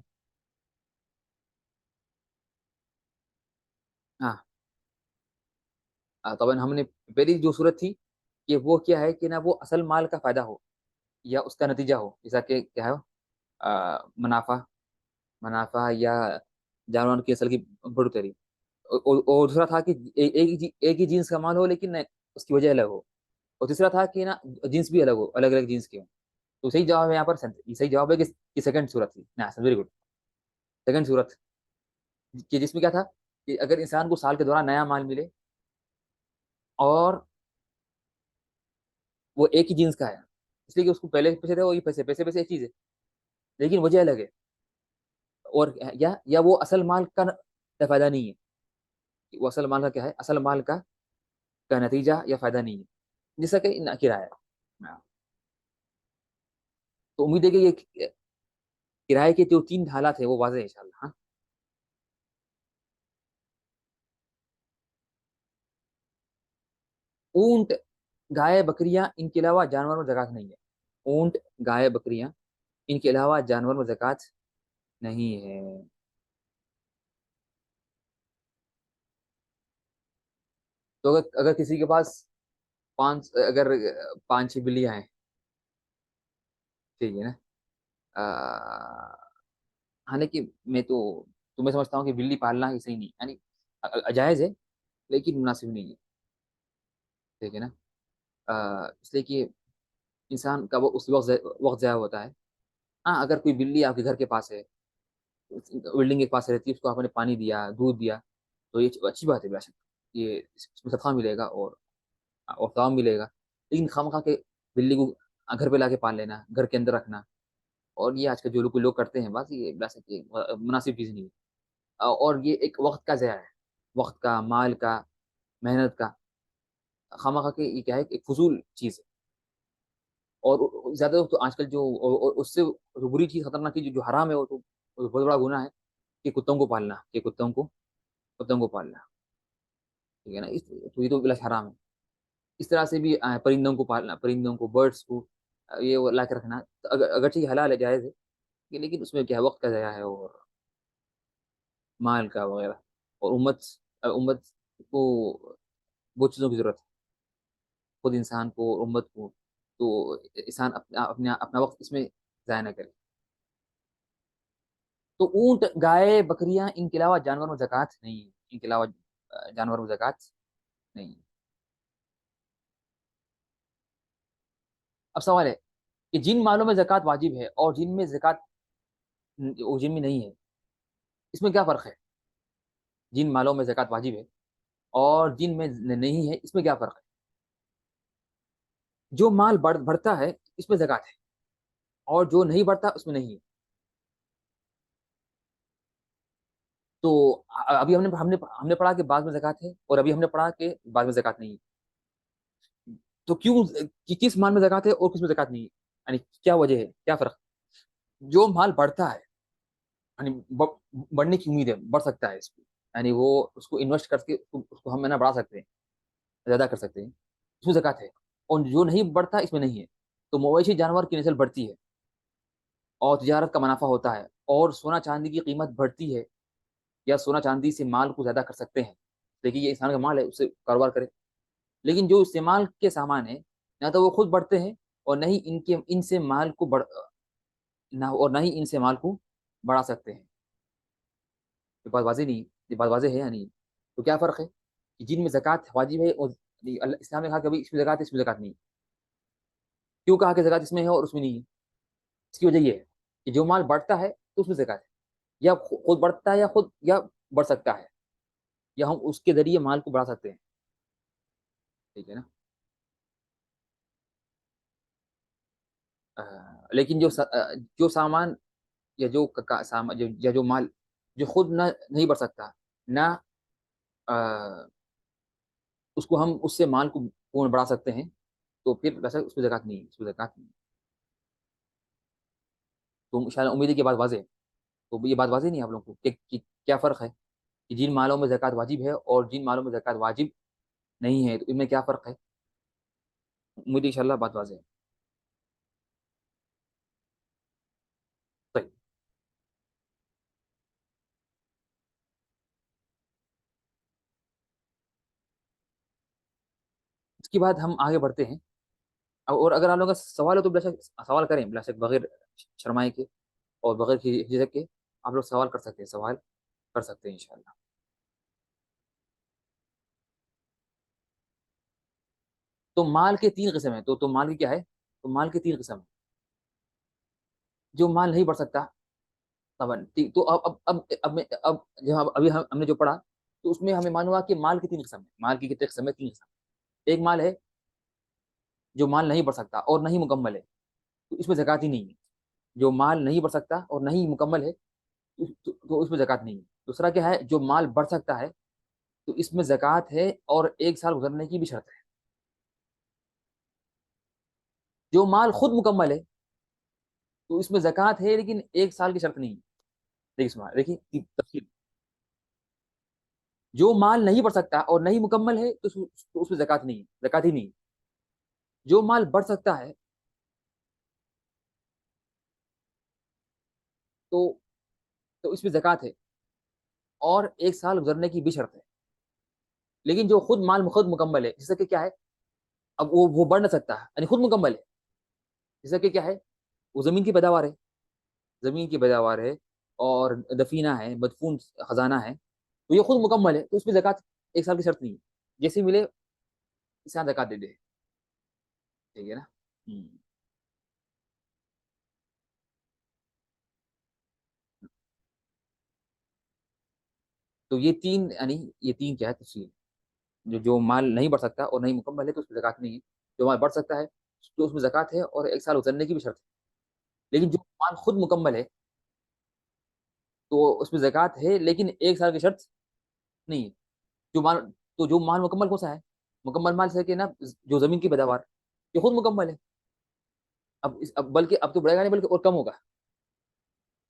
ہاں، طبعا ہم نے پہلی جو صورت تھی کہ وہ کیا ہے کہ نا وہ اصل مال کا فائدہ ہو یا اس کا نتیجہ ہو، جیسا کہ کیا ہے، منافع، یا جانور کی اصل کی بڑھوتری. اور دوسرا تھا کہ ایک ہی جنس کا مال ہو لیکن اس کی وجہ الگ ہو. اور تیسرا تھا کہ نا جنس بھی الگ ہو، الگ الگ جنس کے ہوں. تو صحیح جواب ہے یہاں پر، صحیح جواب ہے کہ سیکنڈ صورت تھی نا، ویری گڈ، سیکنڈ صورت، کہ جس میں کیا تھا کہ اگر انسان کو سال کے دوران نیا مال ملے اور وہ ایک ہی جنس کا ہے، اس لیے کہ اس کو پہلے پیسے تھے، وہی پیسے پیسے پیسے ایک چیز ہے، لیکن وجہ الگ ہے. اور وہ اصل مال کا فائدہ نہیں ہے، وہ اصل مال کا کیا ہے، اصل مال کا نتیجہ یا فائدہ نہیں ہے، جیسا کہ کرایہ. ہاں. تو امید ہے کہ یہ کرائے کے جو تین حالات ہیں وہ واضح ہے انشاءاللہ. ہاں. اونٹ، گائے، بکریاں، ان کے علاوہ جانور میں زکات نہیں ہے. اونٹ، گائے، بکریاں، ان کے علاوہ جانور میں زکات نہیں ہے. تو اگر کسی کے پاس اگر 5-6 بلیاں ہیں، ٹھیک ہے نا، حالانکہ میں سمجھتا ہوں کہ بلی پالنا ہی صحیح نہیں، یعنی جائز ہے لیکن مناسب نہیں ہے، ٹھیک ہے نا. اس لیے کہ انسان کا وہ اس وقت ضائع ہوتا ہے. ہاں، اگر کوئی بلی آپ کے گھر کے پاس ہے، بلڈنگ کے پاس رہتی ہے، اس کو آپ نے پانی دیا، دودھ دیا، تو یہ اچھی بات ہے، بے شک یہ اس میں صدقہ ملے گا اور ثواب ملے گا. لیکن خواہ کے بلی کو گھر پہ لا کے پال لینا، گھر کے اندر رکھنا، اور یہ آج کل جو لوگ کرتے ہیں، بس یہ بے شک یہ مناسب چیز نہیں ہے. اور یہ ایک وقت کا ضیاع ہے، وقت کا، مال کا، محنت کا، خواہ کے یہ کیا ہے، ایک فضول چیز ہے. اور زیادہ تو آج کل اور اس سے بری چیز، خطرناک چیز جو حرام ہے، وہ بہت بڑا گناہ ہے کہ کتوں کو پالنا، کتوں کو پالنا، ٹھیک ہے نا. تو یہ تو بلا حرام ہے. اس طرح سے بھی پرندوں کو پالنا، پرندوں کو، برڈس کو، یہ لا کے رکھنا، اگرچہ یہ حلال ہے، جائز ہے، لیکن اس میں کیا ہے، وقت کا ضیاع ہے اور مال کا وغیرہ. اور امت کو بہت چیزوں کی ضرورت ہے، خود انسان کو اور امت کو. تو انسان اپنا وقت اس میں ضائع نہ کرے. تو اونٹ، گائے، بکریاں، ان کے علاوہ جانور میں زکوٰۃ نہیں ہے، ان کے علاوہ جانور میں زکوٰۃ نہیں ہے. اب سوال ہے کہ جن مالوں میں زکوٰۃ واجب ہے اور جن میں زکوٰۃ، جن میں نہیں ہے، اس میں کیا فرق ہے؟ جن مالوں میں زکوٰۃ واجب ہے اور جن میں نہیں ہے، اس میں کیا فرق ہے؟ جو مال بڑھتا ہے اس میں زکوٰۃ ہے، اور جو نہیں بڑھتا اس میں نہیں ہے. تو ابھی ہم نے پڑھا کہ بعض میں زکوٰۃ ہے، اور ابھی ہم نے پڑھا کہ بعض میں زکوٰۃ نہیں ہے. تو کیوں، کس مال میں زکوٰۃ ہے اور کس میں زکوٰۃ نہیں ہے؟ یعنی کیا وجہ ہے، کیا فرق؟ جو مال بڑھتا ہے، یعنی بڑھنے کی امید ہے، بڑھ سکتا ہے اس کو، یعنی وہ اس کو انویسٹ کر کے اس کو ہم ہے نا بڑھا سکتے ہیں، زیادہ کر سکتے ہیں، اس میں زکوٰۃ ہے. اور جو نہیں بڑھتا اس میں نہیں ہے. تو مویشی جانور کی نسل بڑھتی ہے اور تجارت کا منافع ہوتا ہے، اور سونا چاندی کی قیمت بڑھتی ہے، یا سونا چاندی سے مال کو زیادہ کر سکتے ہیں. دیکھیے یہ انسان کا مال ہے، اس سے کاروبار کرے. لیکن جو استعمال کے سامان ہیں، نہ تو وہ خود بڑھتے ہیں، اور نہ ہی ان سے مال کو نہ ہی ان سے مال کو بڑھا سکتے ہیں. یہ بات واضح نہیں، یہ بات واضح ہے یا نہیں؟ تو کیا فرق ہے کہ جن میں زکوٰۃ واجب ہے، اور اسلام نے کہا کہ ابھی اس میں زکوٰۃ ہے، اس میں زکوٰۃ نہیں ہے. کیوں کہا کہ زکوٰۃ اس میں ہے اور اس میں نہیں ہے؟ اس کی وجہ یہ ہے کہ جو مال بڑھتا ہے تو اس میں زکوٰۃ ہے، یا خود بڑھتا ہے، یا بڑھ سکتا ہے، یا ہم اس کے ذریعے مال کو بڑھا سکتے ہیں. ٹھیک ہے نا؟ لیکن جو سامان، یا یا جو مال جو خود نہیں بڑھ سکتا، نہ اس کو ہم اس سے مال کو پورن بڑھا سکتے ہیں، تو پھر ویسا اس میں زکوٰۃ نہیں ہے، اس میں زکوٰۃ نہیں ہے. تو ان شاء اللہ امید ہے کہ بات واضح ہے. تو یہ بات واضح نہیں ہے آپ لوگوں کو کہ کیا فرق ہے کہ جن مالوں میں زکوٰۃ واجب ہے اور جن مالوں میں زکوٰۃ واجب نہیں ہے، تو ان میں کیا فرق ہے؟ امید ہے ان شاء اللہ بات واضح ہے. صحیح. اس کے بعد ہم آگے بڑھتے ہیں. اور اگر آپ لوگوں کا سوال ہے تو بلا شک سوال کریں، بلا شک بغیر شرمائے کے اور بغیر جھجک کے آپ لوگ سوال کر سکتے ہیں، سوال کر سکتے ہیں انشاءاللہ. تو مال کے تین قسم ہیں. تو مال کی کیا ہے؟ تو مال کے تین قسم ہیں. جو مال نہیں بڑھ سکتا طبعا. تو اب ابھی ہم نے جو پڑھا، تو اس میں ہمیں معلوم ہوا کہ مال کی تین قسم ہے. مال کی کتنے قسم ہے؟ تین قسم. ایک مال ہے جو مال نہیں بڑھ سکتا اور نہ ہی مکمل ہے، تو اس میں زکوٰۃ ہی نہیں ہے. جو مال نہیں بڑھ سکتا اور نہ ہی مکمل ہے، تو اس میں زکوٰۃ نہیں ہے. دوسرا کیا ہے؟ جو مال بڑھ سکتا ہے، تو اس میں زکوٰۃ ہے، اور ایک سال گزرنے کی بھی شرط ہے. جو مال خود مکمل ہے، تو اس میں زکوٰۃ ہے، لیکن ایک سال کی شرط نہیں ہے. دیکھیے تفصیل. جو مال نہیں بڑھ سکتا اور نہیں مکمل ہے، تو اس میں زکوٰۃ نہیں ہے، زکوٰۃ ہی نہیں ہے. جو مال بڑھ سکتا ہے، تو اس میں زکوٰۃ ہے، اور ایک سال گزرنے کی بھی شرط ہے. لیکن جو خود مکمل ہے، جیسا کہ کیا ہے؟ اب وہ بڑھ نہ سکتا ہے، یعنی خود مکمل ہے. جیسا کہ کیا ہے؟ وہ زمین کی پیداوار ہے، زمین کی پیداوار ہے، اور دفینہ ہے، مدفون خزانہ ہے. تو یہ خود مکمل ہے، تو اس میں زکوٰۃ ایک سال کی شرط نہیں ہے. جیسے ملے انسان زکوٰۃ دے دے. ٹھیک ہے نا؟ ہوں. تو یہ تین، یعنی یہ تین کیا ہے تفصیل. جو مال نہیں بڑھ سکتا اور نہیں مکمل ہے، تو اس میں زکوٰۃ نہیں ہے. جو مال بڑھ سکتا ہے، تو اس میں زکوٰۃ ہے، اور ایک سال اترنے کی بھی شرط ہے. لیکن جو مال خود مکمل ہے، تو اس میں زکوٰۃ ہے، لیکن ایک سال کی شرط نہیں ہے. جو مال تو جو مال مکمل کون سا ہے؟ مکمل مال سے کہ نا، جو زمین کی پیداوار، یہ خود مکمل ہے. اب بلکہ اب تو بڑھے گا نہیں، بلکہ اور کم ہوگا.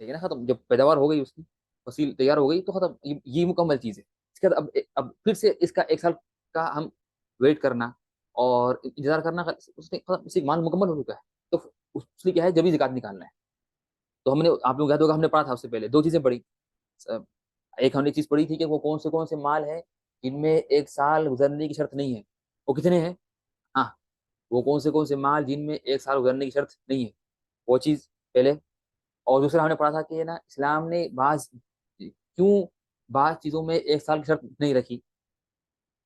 ٹھیک ہے نا؟ ختم. جب پیداوار ہو گئی، اس کی فصیل تیار ہو گئی، تو ختم. یہ مکمل چیز ہے. اس کے بعد اب پھر سے اس کا ایک سال کا ہم ویٹ کرنا اور انتظار کرنا، اس نے ختم، اس سے مال مکمل ہو چکا ہے. تو اس لیے کیا ہے؟ جبھی زکات نکالنا ہے. تو ہم نے، آپ لوگ یاد ہوگا، ہم نے پڑھا تھا اس سے پہلے دو چیزیں پڑھی. ایک ہم نے چیز پڑھی تھی کہ وہ کون سے مال ہیں جن میں ایک سال گزرنے کی شرط نہیں ہے. وہ کتنے ہیں؟ ہاں. وہ کون سے مال جن میں ایک سال گزرنے کی شرط نہیں ہے، وہ چیز پہلے. اور دوسرا ہم نے پڑھا تھا کہ نا، اسلام نے کیوں بعض چیزوں میں ایک سال کی شرط نہیں رکھی،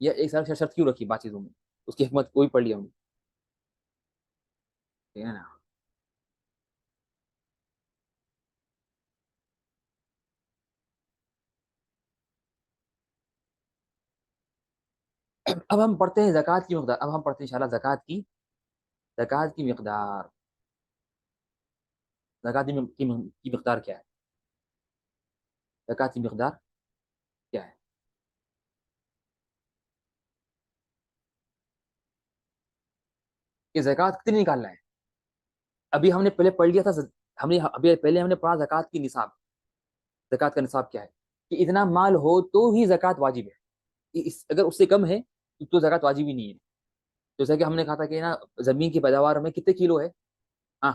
یا ایک سال کی شرط کیوں رکھی بعض چیزوں میں. اس کی حکمت کوئی پڑھ لیا ہم نے. ٹھیک ہے نا؟ اب ہم پڑھتے ہیں زکوٰۃ کی مقدار. اب ہم پڑھتے ہیں انشاءاللہ زکوٰۃ کی مقدار. زکات کی مقدار کیا ہے؟ زکات کی مقدار کیا ہے؟ کہ زکات کتنی نکالنا ہے؟ ابھی ہم نے پہلے پڑھ لیا تھا، ہم نے پڑھا زکات کی نصاب. زکات کا نصاب کیا ہے؟ کہ اتنا مال ہو تو ہی زکات واجب ہے. اگر اس سے کم ہے تو زکات واجب ہی نہیں ہے. جیسا کہ ہم نے کہا تھا کہ نا زمین کی پیداوار میں کتنے کلو ہے؟ ہاں،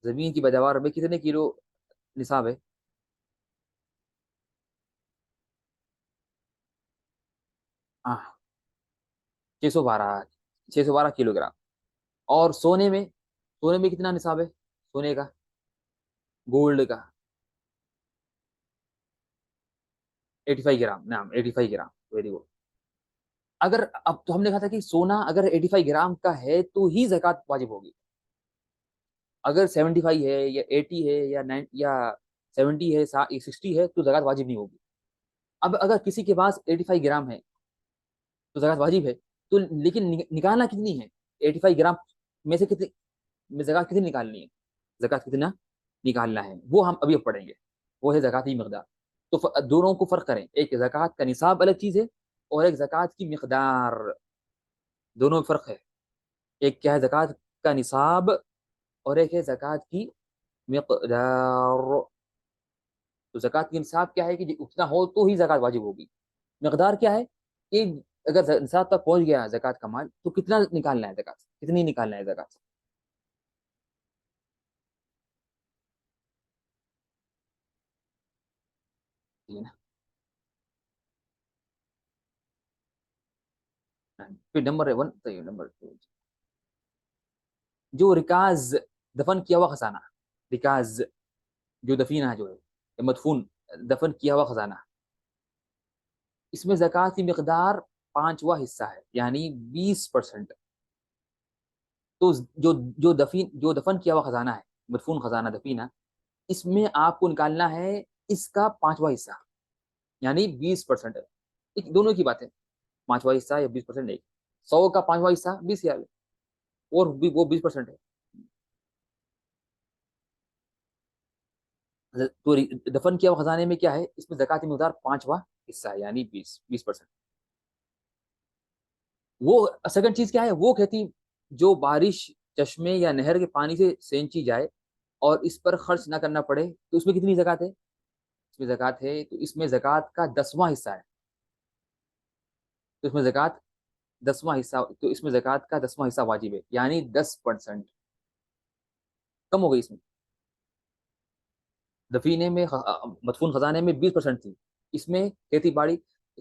زمین کی پیداوار میں کتنے کلو نصاب ہے؟ ہاں، 612. 612 کلو گرام. اور سونے میں کتنا نصاب ہے سونے کا؟ گولڈ کا 85 گرام. نعم، 85 گرام. Very good. اگر اب تو ہم نے کہا تھا کہ سونا اگر 85 گرام کا ہے تو ہی زکات واجب ہوگی. اگر 75 ہے یا 80 ہے یا 9 یا 70 ہے 60 ہے تو زکات واجب نہیں ہوگی. اب اگر کسی کے پاس 85 گرام ہے تو زکات واجب ہے. تو لیکن نکالنا کتنی ہے؟ 85 گرام میں سے کتنی میں زکات کتنی نکالنی ہے؟ زکات کتنا نکالنا ہے وہ ہم ابھی پڑھیں گے. وہ ہے زکات کی مقدار. تو دونوں کو فرق کریں. ایک زکات کا نصاب الگ چیز ہے اور ایک زکات کی مقدار. دونوں میں فرق ہے. ایک کیا ہے؟ زکات کا نصاب. اور ایک ہے زکات کی مقدار. تو زکات کی نصاب کیا ہے کہ اتنا ہو تو ہی زکات واجب ہوگی. مقدار کیا ہے کہ اگر نصاب تک پہنچ گیا زکات کا مال تو کتنا نکالنا ہے زکات؟ کتنی نکالنا ہے زکات؟ ٹھیک ہے نا. پھر نمبر 1 صحیح. نمبر 2 جو رکاز دفن کیا ہوا خزانہ. رکاز جو دفینہ جو ہے مدفون دفن کیا ہوا خزانہ. اس میں زکات کی مقدار پانچواں حصہ ہے یعنی 20%. تو جو دفن کیا ہوا خزانہ ہے مدفون خزانہ دفینہ اس میں آپ کو نکالنا ہے اس کا پانچواں حصہ یعنی 20%. دونوں کی بات ہے. پانچواں حصہ یا 20% نہیں. 100 کا پانچواں حصہ 20,000 اور وہ 20% ہے. تو دفن کیا ہوا خزانے میں کیا ہے؟ اس میں زکات مقدار پانچواں حصہ ہے یعنی 20%. وہ سیکنڈ چیز کیا ہے؟ وہ کہتی جو بارش چشمے یا نہر کے پانی سے سینچی جائے اور اس پر خرچ نہ کرنا پڑے تو اس میں کتنی زکات ہے؟ اس میں زکات ہے تو اس میں زکات کا 10واں حصہ ہے. تو اس میں زکات 10واں حصہ تو اس میں زکات کا 10واں حصہ واجب ہے یعنی 10%. کم ہو گئی اس میں. دفینے میں مدفون خزانے میں 20% تھی. اس میں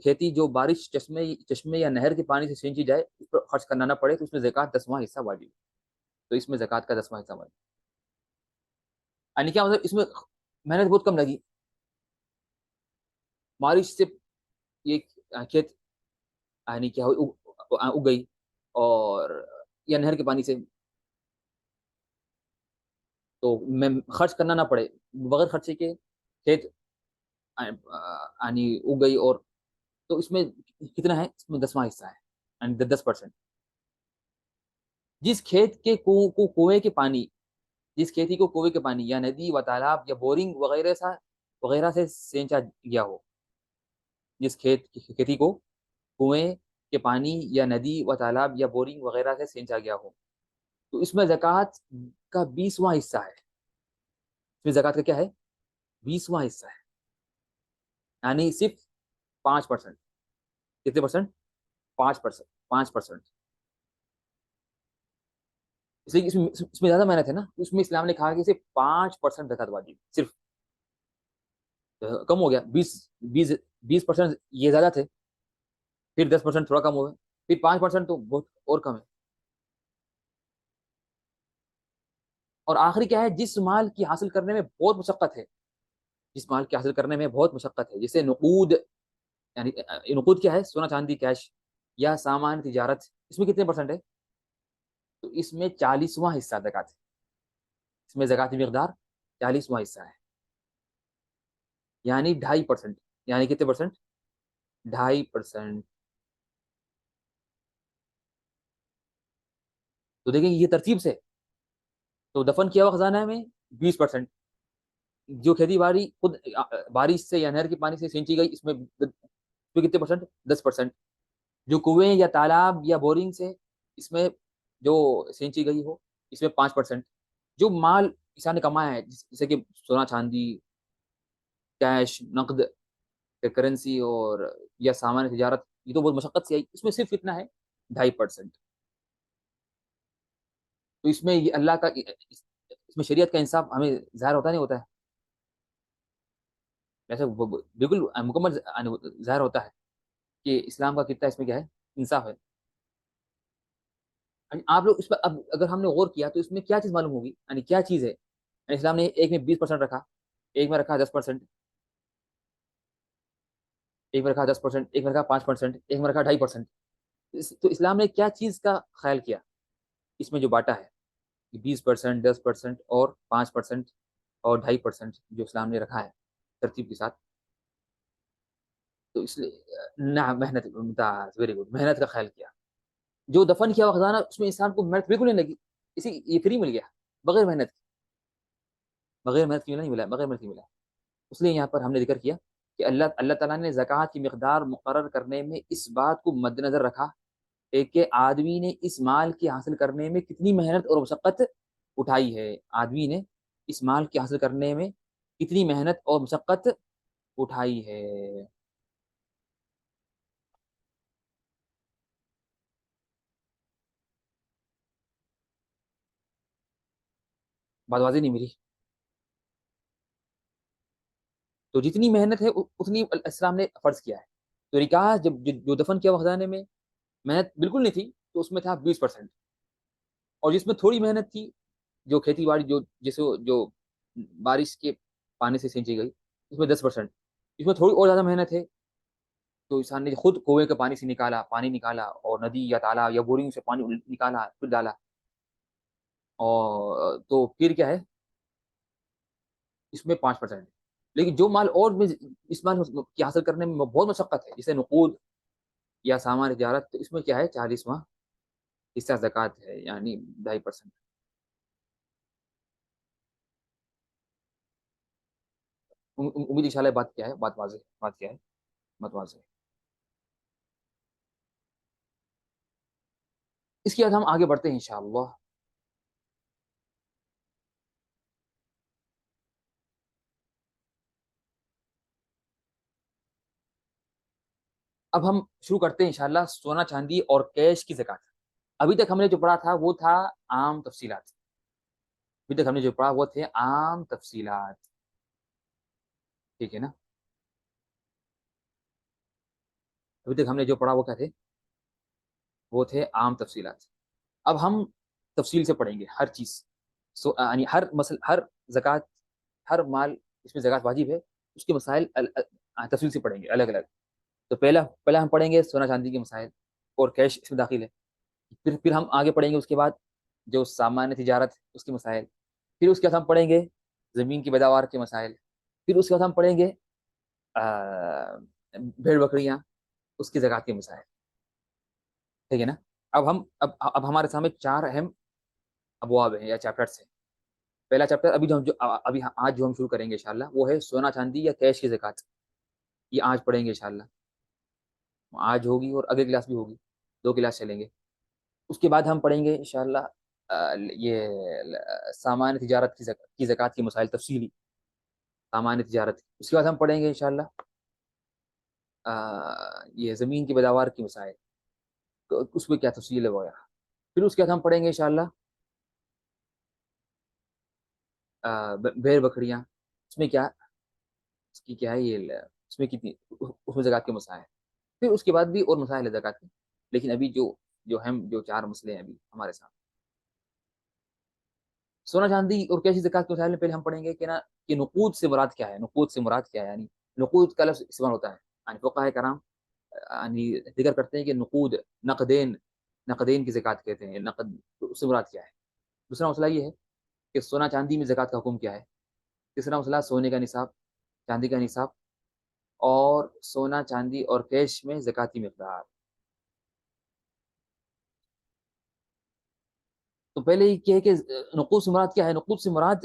کھیتی جو بارش چشمے یا نہر کے پانی سے سینچی جائے اس پر خرچ کرنا نہ پڑے تو اس میں زکات 10واں حصہ واجب. تو اس میں زکات کا 10واں حصہ واجب. یعنی کیا مطلب اس میں محنت بہت کم لگی. بارش سے یہ کھیت یعنی کیا اگ گئی اور یا نہر کے پانی سے تو میں خرچ کرنا نہ پڑے. بغیر خرچے کے کھیت یعنی اگ گئی اور تو اس میں کتنا ہے؟ اس میں 10واں حصہ ہے یعنی 10%. جس کھیت کے کنویں کے پانی جس کھیتی کو کنویں کے پانی یا ندی و تالاب یا بورنگ وغیرہ سے سینچا گیا ہو. جس کھیتی کو کنویں کے پانی یا ندی و تالاب یا بورنگ وغیرہ سے سینچا گیا ہو تو اس میں زکات کا 20واں حصہ ہے. اس میں زکات کا کیا ہے؟ 20واں حصہ ہے یعنی صرف 5%. کتنے پرسنٹ؟ 5%. 5%. اس لیے اس میں زیادہ محنت ہے نا. اس میں اسلام نے کہا کہ صرف 5% زکات واجب صرف. کم ہو گیا. 20% یہ زیادہ تھے. پھر 10% تھوڑا کم ہو گئے. پھر 5% تو بہت اور کم ہے. اور آخری کیا ہے؟ جس مال کی حاصل کرنے میں بہت مشقت ہے. جس مال کی حاصل کرنے میں بہت مشقت ہے جیسے نقود. یعنی نقود کیا ہے؟ سونا چاندی کیش یا سامان تجارت. اس میں کتنے پرسنٹ ہے؟ تو اس میں 40واں حصہ زکات ہے. اس میں زکات کی مقدار 40واں حصہ ہے یعنی 2.5%. یعنی کتنے پرسنٹ؟ 2.5%. تو دیکھیں یہ ترتیب سے. تو دفن کیا ہوا خزانہ میں 20%. جو کھیتی باڑی خود بارش سے یا نہر کے پانی سے سینچی گئی، اس میں کتنے پرسنٹ؟ 10%. جو کنویں یا تالاب یا بورنگ سے اس میں جو سینچی گئی ہو، اس میں 5%. جو مال کسان نے کمایا ہے، جیسے کہ سونا چاندی، کیش، نقد، کرنسی، اور یا سامان تجارت، یہ تو بہت مشقت سے آئی، اس میں صرف اتنا ہے 2.5%. تو اس میں یہ اللہ کا، اس میں شریعت کا انصاف ہمیں ظاہر ہوتا نہیں ہوتا ہے؟ ایسا بالکل مکمل ظاہر ہوتا ہے کہ اسلام کا کتنا اس میں کیا ہے، انصاف ہے. یعنی آپ لوگ اس پر اب اگر ہم نے غور کیا تو اس میں کیا چیز معلوم ہوگی، یعنی کیا چیز ہے؟ یعنی اسلام نے ایک میں 20% رکھا، ایک میں رکھا 10%، ایک میں رکھا 10%، ایک میں رکھا 5%، ایک میں رکھا 2.5%. تو اسلام نے کیا چیز کا خیال کیا اس میں جو بانٹا ہے؟ 20%، 10% اور 5% اور 2.5% جو اسلام نے رکھا ہے ترتیب کے ساتھ. تو اس لیے نہ محنت، ممتاز، ویری گڈ، محنت کا خیال کیا. جو دفن کیا ہوا خزانہ، اس میں انسان کو محنت بالکل نہیں لگی، اسی یہ فری مل گیا، بغیر محنت. بغیر محنت کی نہیں ملا، بغیر محنت کی ملا. اس لیے یہاں پر ہم نے ذکر کیا کہ اللہ تعالیٰ نے زکوٰۃ کی مقدار مقرر کرنے میں اس بات کو مد نظر رکھا کہ آدمی نے اس مال کے حاصل کرنے میں کتنی محنت اور مشقت اٹھائی ہے. آدمی نے اس مال کے حاصل کرنے میں کتنی محنت اور مشقت اٹھائی ہے. بات واضح نہیں میری؟ تو جتنی محنت ہے اتنی اسلام نے فرض کیا ہے. تو رکاز جو دفن کیا ہوا خزانے میں محنت بالکل نہیں تھی، تو اس میں تھا 20%. اور جس میں تھوڑی محنت تھی، جو کھیتی باڑی جیسے جو بارش کے پانی سے سینچی گئی، اس میں 10%. اس میں تھوڑی اور زیادہ محنت ہے، تو انسان نے خود کنویں کے پانی سے پانی نکالا، اور ندی یا تالاب یا بورنگ سے پانی نکالا، پھر ڈالا. اور تو پھر کیا ہے، اس میں 5%. لیکن جو مال اور میں اس مال کی حاصل کرنے میں بہت مشقت ہے، جیسے نقود یا سامان تجارت، تو اس میں کیا ہے، 40واں حصہ زکوٰۃ ہے، یعنی 2.5%. امید انشاءاللہ بات کیا ہے، بات واضح ہے، بات کیا ہے، بات واضح ہے. اس کے بعد ہم آگے بڑھتے ہیں انشاءاللہ. اب ہم شروع کرتے ہیں انشاءاللہ سونا چاندی اور کیش کی زکوٰۃ. ابھی تک ہم نے جو پڑھا تھا وہ تھا عام تفصیلات. ابھی تک ہم نے جو پڑھا وہ تھے عام تفصیلات. ٹھیک ہے نا؟ ابھی تک ہم نے جو پڑھا وہ کیا تھے؟ وہ تھے عام تفصیلات. اب ہم تفصیل سے پڑھیں گے ہر چیز. یعنی ہر زکوٰۃ، ہر مال اس میں زکوٰۃ واجب ہے، اس کے مسائل تفصیل سے پڑھیں گے الگ الگ. تو پہلا ہم پڑھیں گے سونا چاندی کے مسائل، اور کیش اس میں داخل ہے. پھر ہم آگے پڑھیں گے اس کے بعد جو سامان تجارت اس کے مسائل. پھر اس کے بعد ہم پڑھیں گے زمین کی پیداوار کے مسائل. پھر اس کے بعد ہم پڑھیں گے بھیڑ بکریاں، اس کی زکوٰۃ کے مسائل. ٹھیک ہے نا؟ اب ہمارے سامنے چار اہم ابواب ہیں یا چیپٹرس ہیں. پہلا چیپٹر ابھی آج جو ہم شروع کریں گے انشاءاللہ، وہ ہے سونا چاندی یا کیش کی زکوٰۃ. یہ آج پڑھیں گے انشاءاللہ. آج ہوگی اور اگلے کلاس بھی ہوگی، 2 کلاس چلیں گے. اس کے بعد ہم پڑھیں گے انشاءاللہ یہ سامان تجارت کی زکوٰۃ کی مسائل تفصیلی. سامان تجارت. اس کے بعد ہم پڑھیں گے انشاءاللہ یہ زمین کی پیداوار کی مسائل، تو اس میں کیا تفصیل ہے وغیرہ. پھر اس کے بعد ہم پڑھیں گے انشاءاللہ بھیڑ بکریاں، اس میں کیا، اس کی کیا ہے یہ، اس میں کتنی، اس میں زکوٰۃ کے مسائل. پھر اس کے بعد بھی اور مسائل ہے زکوٰۃ کے. لیکن ابھی جو 4 مسئلے ہیں ابھی ہمارے ساتھ، سونا چاندی اور کیسی زکوٰۃ کے مسائل میں پہلے ہم پڑھیں گے کہ نقود سے مراد کیا ہے. نقود سے مراد کیا ہے، یعنی نقود کا لفظ استعمال ہوتا ہے. یعنی فقہائے کرام یعنی ذکر کرتے ہیں کہ نقود، نقدین کی زکوٰۃ کہتے ہیں. نقد، تو اس سے مراد کیا ہے. دوسرا مسئلہ یہ ہے کہ سونا چاندی میں زکوٰۃ کا حکم کیا ہے. تیسرا مسئلہ سونے کا نصاب، چاندی کا نصاب، اور سونا چاندی اور کیش میں زکوٰۃ کی مقدار. تو پہلے یہ کہ نقود سے مراد کیا ہے. نقود سے مراد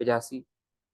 85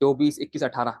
24, 21, 18,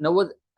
90,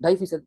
2.5%।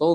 100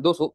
200।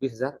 20,000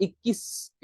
21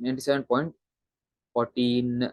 97.14।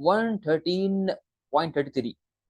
113.33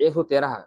113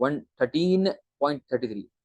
113.33,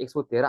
113,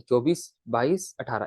24 22 18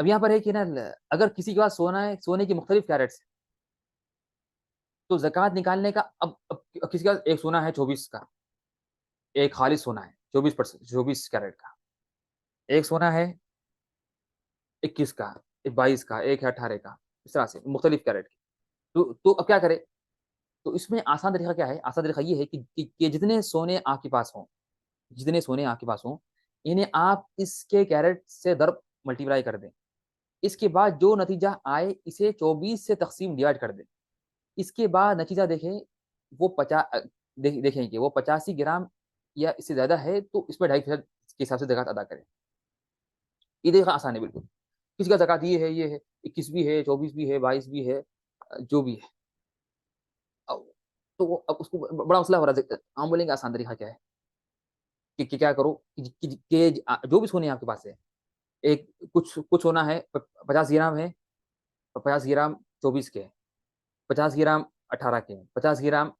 اب یہاں پر ہے کہ نا اگر کسی کے پاس سونا ہے، سونے کی مختلف کیرٹس، تو زکوٰۃ نکالنے کا اب کسی کا ایک سونا ہے 24 کا، ایک خالص سونا ہے 24%، 24 کیرٹ کا، ایک سونا ہے 21 کا، ایک 22 کا، ایک ہے 18 کا، اس طرح سے مختلف کیرٹ کی. تو اب کیا کرے؟ تو اس میں آسان طریقہ کیا ہے؟ آسان طریقہ یہ ہے کہ جتنے سونے آپ کے پاس ہوں، جتنے سونے آپ کے پاس ہوں، انہیں آپ اس کے کیرٹ سے ضرب ملٹیپلائی کر دیں. اس کے بعد جو نتیجہ آئے اسے 24 سے تقسیم ڈیوائڈ کر دیں. اس کے بعد نتیجہ دیکھیں، وہ دیکھیں کہ وہ 85 گرام یا اس سے زیادہ ہے تو اس میں 2.5% کے حساب سے زکوٰۃ ادا کریں. یہ دیکھا آسان ہے بالکل. کسی کا زکوٰۃ یہ ہے، یہ ہے 21 بھی ہے، 24 بھی ہے، 22 بھی ہے، جو بھی ہے. تو اب اس کو بڑا مسئلہ ہو رہا ہے. ہم بولیں گے آسان طریقہ کیا ہے کہ کیا کرو کہ جو بھی سونے آپ کے پاس ہے، ایک کچھ ہونا ہے 50 گرام ہے، 50 گرام 24 کے ہیں، 50 گرام 18 کے ہیں، 50 گرام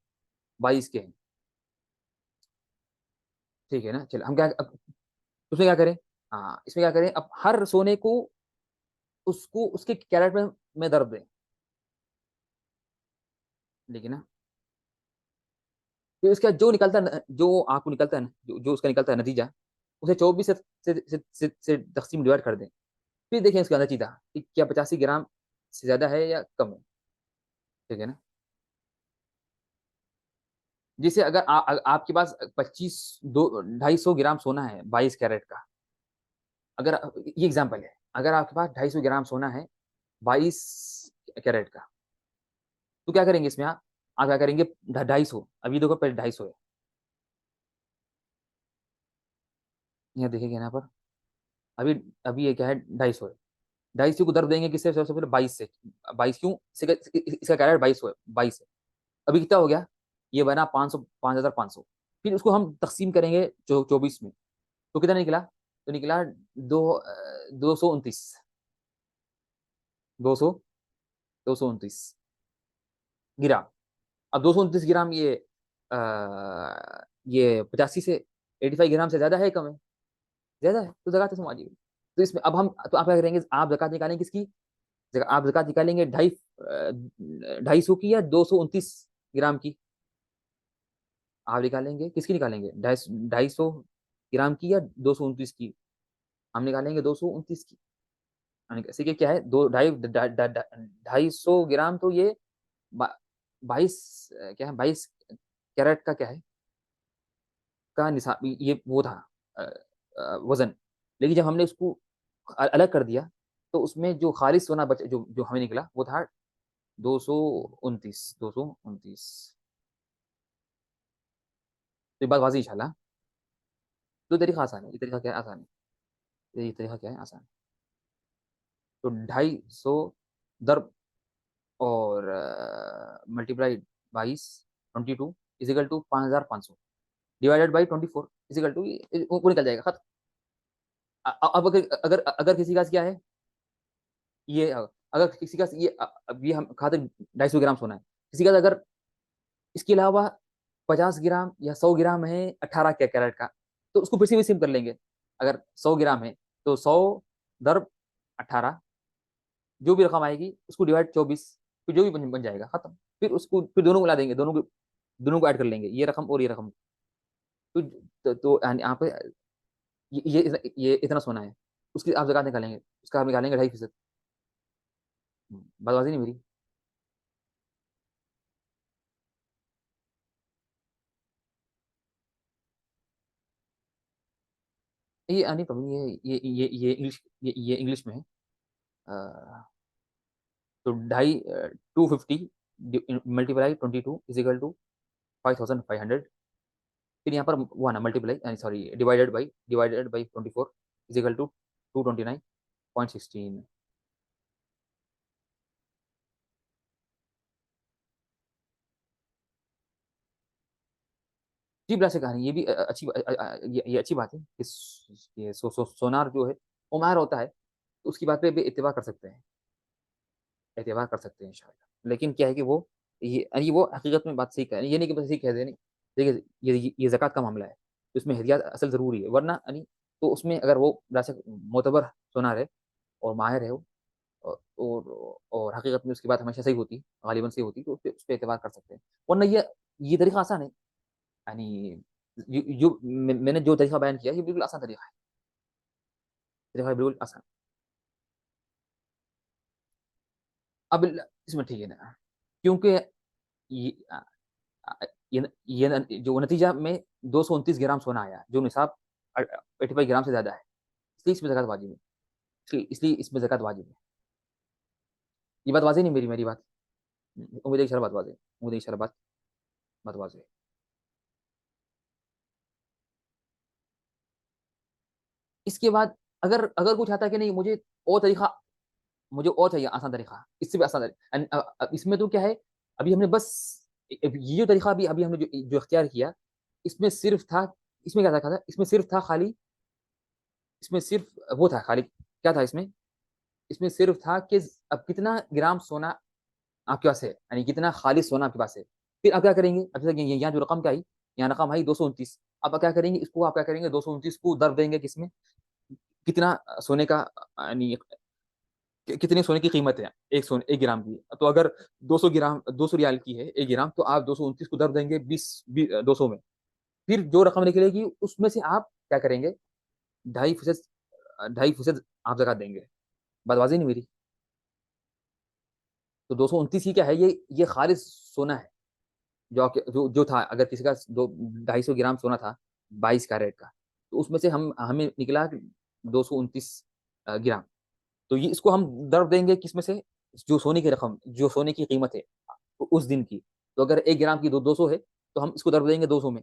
22 کے ہیں. ٹھیک ہے نا؟ چلو ہم کیا اس میں کیا کریں؟ ہاں اس میں کیا کریں؟ اب ہر سونے کو اس کے کیرٹ میں ضرب دیں. لیکن نا تو اس کا جو نکلتا ہے، جو آپ کو نکلتا ہے، جو اس کا نکلتا ہے نتیجہ، اسے 24 سے تقسیم ڈیوائڈ کر دیں. پھر دیکھیں اس کا نتیجہ کہ کیا 85 گرام سے زیادہ ہے یا کم ہے. ٹھیک ہے نا؟ جسے اگر آپ کے پاس 250 گرام سونا ہے 22 کیرٹ کا، اگر یہ ایگزامپل ہے، اگر آپ کے پاس 250 گرام سونا ہے 22 کیرٹ کا، تو کیا کریں گے اس میں؟ آپ کیا کریں گے؟ 250. ابھی دیکھو پہلے 250 ہے، یہاں دیکھیں گے یہاں پر ابھی ابھی یہ کیا ہے؟ 250 ہے. 250 کو ضرب دیں گے کس سے؟ سب سے پہلے 22 سے. 22 کیوں؟ اس کا کیرٹ 22 ہے، 22 ہے. ابھی کتنا ہو گیا؟ یہ بنا 500، 5500. پھر اس کو ہم تقسیم کریں گے 24 میں، تو کتنا نکلا؟ تو نکلا 229. 229 گرام. اب 229 گرام یہ 85 سے 85 گرام سے زیادہ ہے کم ہے؟ زیادہ ہے، تو زکوٰۃ سمجھ. تو اس میں اب ہم تو آپ کیا کریں گے؟ آپ زکوٰۃ نکالیں گے کس کی؟ آپ زکوٰۃ نکالیں گے 250 کی یا 229 گرام کی؟ آپ نکالیں گے کس کی؟ نکالیں گے 250 گرام کی یا 229 کی؟ ہم نکالیں گے 229 کی. کہ کیا ہے؟ 250 گرام تو یہ 22 کیا ہے؟ 22 کیرٹ کا کیا ہے کا نصاب، یہ وہ تھا وزن. لیکن جب ہم نے اس کو الگ کر دیا تو اس میں جو خالص سونا جو ہمیں نکلا وہ تھا 229. تو یہ بات واضح انشاءاللہ. تو طریقہ آسان ہے. یہ طریقہ کیا ہے؟ آسان ہے. یہ طریقہ کیا ہے؟ آسان ہے. تو 250 ضرب اور multiply 22 is equal to 5500 divided by 24 is equal to وہ نکل جائے گا ختم. اب اگر کسی کا کیا ہے یہ، اگر کسی کا یہ ہم کھاتے 250 گرام سونا ہے، کسی کا اگر اس کے علاوہ 50 گرام یا 100 گرام ہے 18 کیرٹ کا، تو اس کو پھر سے بھی سم کر لیں گے. اگر 100 گرام ہے تو 100 ضرب 18، جو بھی رقم آئے گی اس کو ڈیوائڈ 24، پھر جو بھی بن جائے گا ختم. پھر اس کو پھر دونوں کو ملا دیں گے، دونوں کو ایڈ کر لیں گے، یہ رقم اور یہ رقم. تو یہاں پہ یہ اتنا سونا ہے، اس کی آپ زکوٰۃ نکالیں گے، اس کا آپ نکالیں گے 2.5%. بات واضح نہیں میری؟ یہ نہیں پبلی ہے، یہ انگلش میں ہے. تو 250 ملٹیپلائی 22 ازیکل ٹو 5500. پھر یہاں پر وہ آنا multiply sorry divided by 24 is equal to 229.16. جی بلا سے کہانی یہ بھی اچھی یہ اچھی بات ہے کہ سونار جو ہے وہ ماہر ہوتا ہے، تو اس کی بات پہ بھی اتباع کر سکتے ہیں، اعتبار کر سکتے ہیں انشاءاللہ. لیکن کیا ہے کہ وہ حقیقت میں بات صحیح کہہ رہے ہیں، یہ نہیں کہ بس صحیح کہہ دیں. نہیں دیکھیے، یہ زکوٰۃ کا معاملہ ہے، اس میں احتیاط اصل ضروری ہے. ورنہ تو اس میں اگر وہ معتبر سونار ہے اور ماہر ہے وہ، اور حقیقت میں اس کی بات ہمیشہ صحیح ہوتی ہے، غالباً صحیح ہوتی ہے، تو اس پہ اعتبار کر سکتے ہیں، ورنہ یہ طریقہ آسان ہے، یعنی جو میں نے جو طریقہ بیان کیا یہ بالکل آسان طریقہ ہے، طریقہ بالکل آسان. اب اس میں ٹھیک ہے نا، کیونکہ یہ جو نتیجہ میں 229 گرام سونا آیا جو نصاب 85 گرام سے زیادہ ہے، اس لیے اس میں زکات واجب ہے، اس لیے اس میں زکات واجب ہے. یہ بات واضح نہیں میری بات، امید ہے کہ بات واضح ہے، امید ہے کہ بات واضح ہے. اس کے بعد اگر کچھ آتا ہے کہ نہیں اور طریقہ مجھے اور چاہیے آسان طریقہ، اس سے بھی آسان طریقہ، اس میں تو کیا ہے، ابھی ہم نے بس یہ جو طریقہ ابھی ہم نے جو اختیار کیا، اس میں صرف تھا، اس میں کیا تھا، اس میں صرف تھا خالی، اس میں صرف وہ تھا خالی، کیا تھا اس میں صرف تھا کہ اب کتنا گرام سونا آپ کے پاس ہے، یعنی کتنا خالص سونا آپ کے پاس ہے. پھر آپ کیا کریں گے، اب یہاں جو رقم کا آئی، یہاں رقم آئی 229، اب کیا کریں گے، اس کو آپ کیا کریں گے، 229 کو ضرب دیں گے کس میں، کتنا سونے کا، یعنی کتنے سونے کی قیمت ہے ایک گرام کی، تو اگر 200 گرام 200 ریال کی ہے ایک گرام، تو آپ 229 کو ضرب دیں گے 200 میں، پھر جو رقم نکلے گی اس میں سے آپ کیا کریں گے، 2.5%، 2.5% آپ زکات دیں گے. بات واضح نہیں میری؟ تو 229 کی کیا ہے، یہ خالص سونا ہے، جو تھا، اگر کسی کا 250 گرام سونا تھا 22 کیرٹ کا، تو اس میں سے ہمیں نکلا 229 گرام، تو یہ اس کو ہم ضرب دیں گے کس میں سے، جو سونے کی رقم، جو سونے کی قیمت ہے اس دن کی، تو اگر 1 گرام کی 200 ہے تو ہم اس کو ضرب دیں گے 200 میں،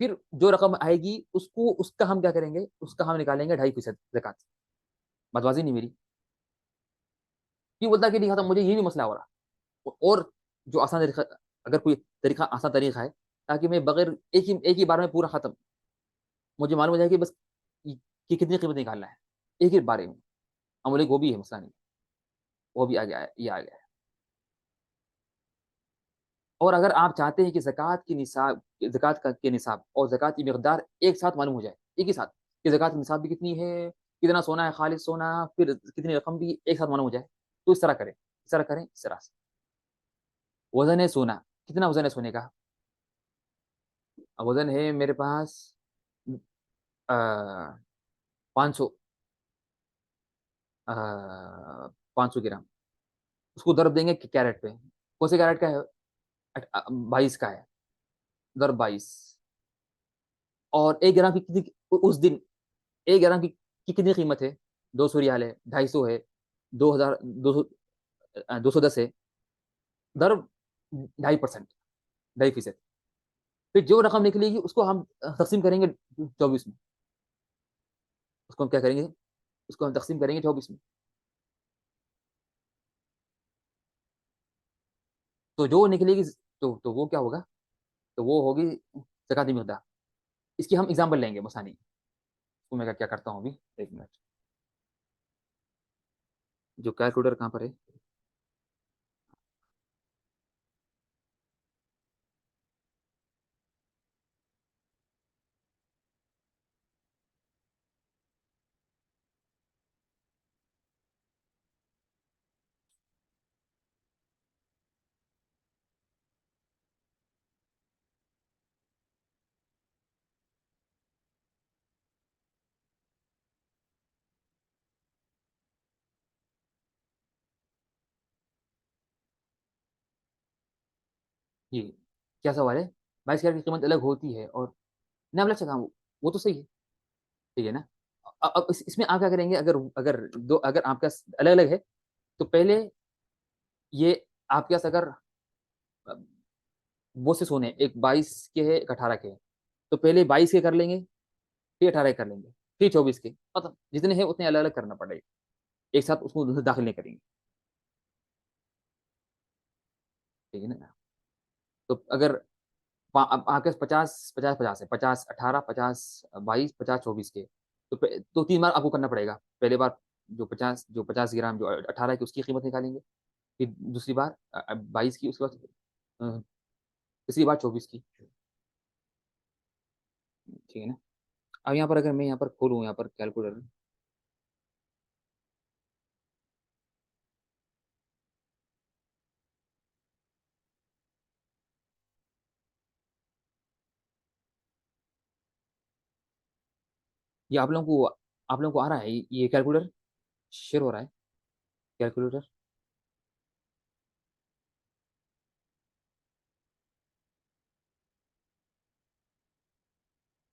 پھر جو رقم آئے گی اس کا ہم کیا کریں گے، اس کا ہم نکالیں گے 2.5% زکات. بات واضح نہیں میری؟ کیوں بولتا کہ نہیں ختم، مجھے یہ بھی مسئلہ ہو رہا، اور جو آسان طریقہ، اگر کوئی طریقہ آسان طریقہ ہے تاکہ میں بغیر ایک ہی بار میں پورا ختم، مجھے معلوم ہو جائے کہ بس کہ کتنی قیمت نکالنا ہے ایک ہی بارے میں، ہم وہ بھی ہے مسئلہ نہیں، وہ بھی آ گیا ہے، یہ آ گیا ہے. اور اگر آپ چاہتے ہیں کہ زکوٰۃ کے نصاب اور زکوٰۃ کی مقدار ایک ساتھ معلوم ہو جائے، ایک ہی ساتھ، کہ زکوٰۃ کی نصاب بھی کتنی ہے، کتنا سونا ہے خالص سونا، پھر کتنی رقم بھی ایک ساتھ معلوم ہو جائے، تو اس طرح کریں، اس طرح سے. وزن ہے سونا، کتنا وزن ہے سونے کا، وزن ہے میرے پاس 500 500 گرام، اس کو ضرب دیں گے کیرٹ پہ، کون سے کیرٹ کا ہے، 22 کا ہے، ضرب 22، اور 1 گرام کی کتنی، اس دن 1 گرام کی کتنی قیمت ہے، 200 ریال ہے، 250 ہے، 2000، 210 ہے، ضرب 2.5%، 2.5%، پھر جو رقم نکلے گی اس کو ہم تقسیم کریں گے 24 میں، اس کو ہم کیا کریں گے، اس کو ہم تقسیم کریں گے 24 میں، تو جو نکلے گی، تو وہ کیا ہوگا، تو وہ ہوگی زکاتی مقدار. اس کی ہم ایگزامپل لیں گے مسانی، تو میں کیا کرتا ہوں ابھی، ایک منٹ، جو کیلکولیٹر کہاں پر ہے، یہ کیا سوال ہے، 22 کیرٹ کی قیمت الگ ہوتی ہے اور نام الگ سے کہاں، وہ تو صحیح ہے، ٹھیک ہے نا. اب اس میں آپ کیا کریں گے، اگر آپ کا الگ الگ ہے، تو پہلے یہ آپ کے پاس اگر وہ سے سونے ایک 22 کے ہے ایک 18 کے ہے، تو پہلے 22 کے کر لیں گے، پھر 18 کے کر لیں گے، پھر 24 کے، مطلب جتنے ہیں اتنے الگ الگ کرنا پڑے گا، ایک ساتھ اس کو داخل نہیں کریں گے، ٹھیک ہے نا. تو اگر آپ کے 50 50 50 ہے، 50 18 50 22 50 24 کے، تو 3 بار آپ کو کرنا پڑے گا، پہلے بار جو 50 گرام جو 18 کی اس کی قیمت نکالیں گے، پھر دوسری بار 22 کی، اس کے بعد تیسری بار 24 کی، ٹھیک ہے نا. اب یہاں پر اگر میں یہاں پر کھولوں یہاں پر کیلکولیٹر، یہ آپ لوگوں کو آ رہا ہے یہ کیلکولیٹر شیئر ہو رہا ہے کیلکولیٹر؟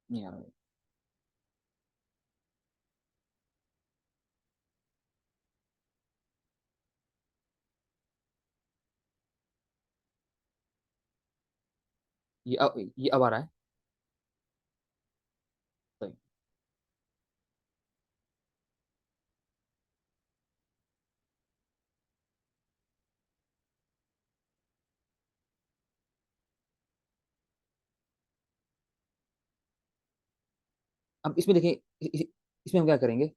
نہیں آ رہا ہے؟ یہ اب آ رہا ہے؟ صحیح. اب اس میں دیکھیں اس میں ہم کیا کریں گے؟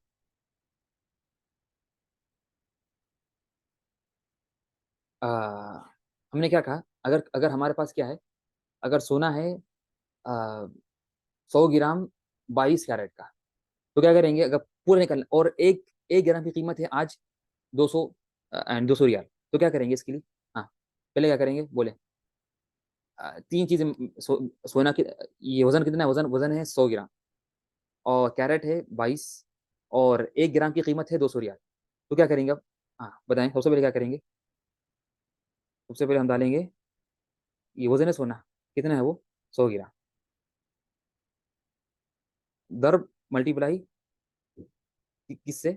ہم نے کیا کہا، اگر ہمارے پاس کیا ہے، اگر سونا ہے 100 گرام 22 کیرٹ کا، تو کیا کریں گے؟ اگر پورا نکلنا اور ایک گرام کی قیمت ہے آج 200 ریال، تو کیا کریں گے اس کے لیے؟ ہاں، پہلے کیا کریں گے بولے؟ تین چیزیں. سونا کی یہ وزن کتنا ہے؟ وزن ہے 100 گرام، اور کیرٹ ہے 22، اور 1 گرام کی قیمت ہے 200 ریال. تو کیا کریں گے اب؟ ہاں بتائیں، سب سے پہلے کیا کریں گے؟ سب سے پہلے ہم ڈالیں گے یہ وزن ہے سونا کتنا ہے وہ 100 گرام، ضرب ملٹی پلائی کس سے؟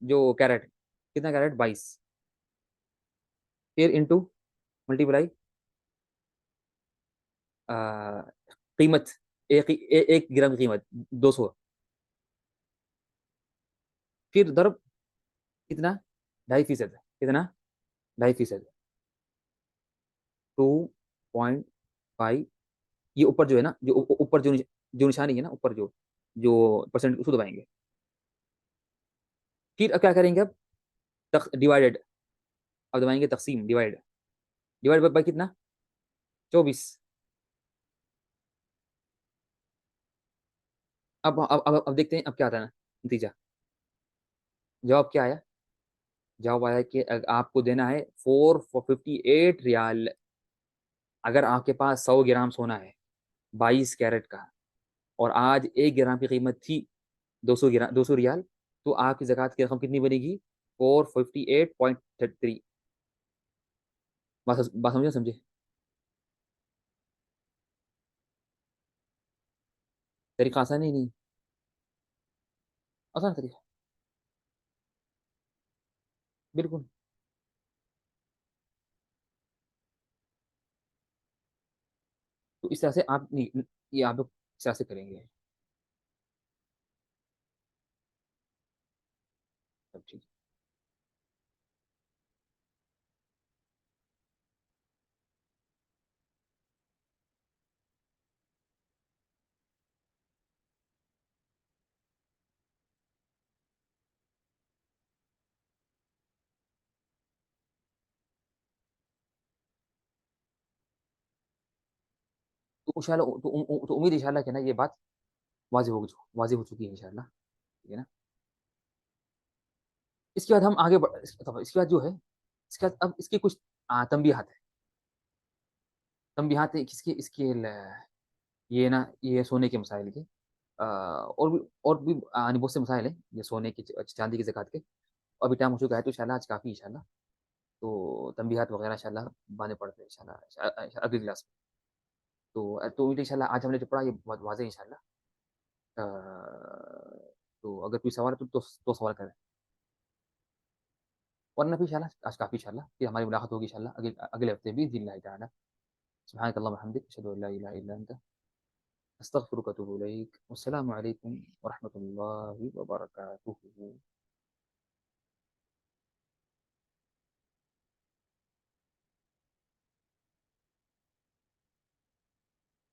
جو کیرٹ، کتنا کیرٹ 22، پھر انٹو ملٹی پلائی قیمت، ایک گرام کی قیمت 200، پھر ضرب کتنا؟ 2.5%. کتنا؟ 2.5%. 2.5. یہ اوپر جو ہے نا، جو اوپر جو نشانی ہے نا، اوپر جو پرسنٹ اس کو دبائیں گے. پھر اب کیا کریں گے؟ اب ڈیوائڈیڈ، اب دبائیں گے تقسیم، ڈیوائڈ، ڈیوائڈ بائی کتنا؟ 24. اب دیکھتے ہیں اب کیا آتا ہے نا نتیجہ. جواب کیا آیا؟ جواب آیا کہ آپ کو دینا ہے 458 ریال. اگر آپ کے پاس 100 گرام سونا ہے 22 کیرٹ کا، اور آج 1 گرام کی قیمت تھی 200 گرام 200 ریال، تو آپ کی زکوٰۃ کی رقم کتنی بنے گی؟ 458.33. بات سمجھے سمجھے؟ طریقہ آسان ہی نہیں؟ آسان طریقہ، بالکل. تو اس طرح سے آپ یہ آپ لوگ اس طرح سے کریں گے. سب ٹھیک. تو ان شاء اللہ تو امید ان شاء اللہ کہ نا یہ بات واضح ہو چکی ہے ان شاء اللہ. ٹھیک ہے نا؟ اس کے بعد ہم آگے اس کے بعد جو ہے، اس کے بعد اب اس کے کچھ تنبیہات ہیں. تنبیہات ہیں یہ نا یہ سونے کے مسائل کے، اور بھی یعنی بہت سے مسائل ہیں یہ سونے کی چاندی کی زکوٰۃ کے. ابھی ٹائم ہو چکا ہے تو ان شاء اللہ آج کافی ان شاء اللہ. تو تنبیہات وغیرہ ان شاء اللہ بانے پڑتے ہیں ان شاء اللہ اگلی کلاس میں. تو ان شاء اللہ آج ہم نے جو پڑھا یہ بہت واضح ہے ان شاء اللہ. تو اگر کوئی سوال ہے تو سوال کریں، ورنہ بھی ان شاء اللہ آج کافی ان شاء اللہ پھر ہماری ملاقات ہوگی ان شاء اللہ اگلے ہفتے بھی دن اللہ تعالیٰ. سبحانك اللهم وبحمدك اشهد ان لا اله الا انت استغفرك واتوب اليك. والسلام عليكم ورحمه الله وبركاته.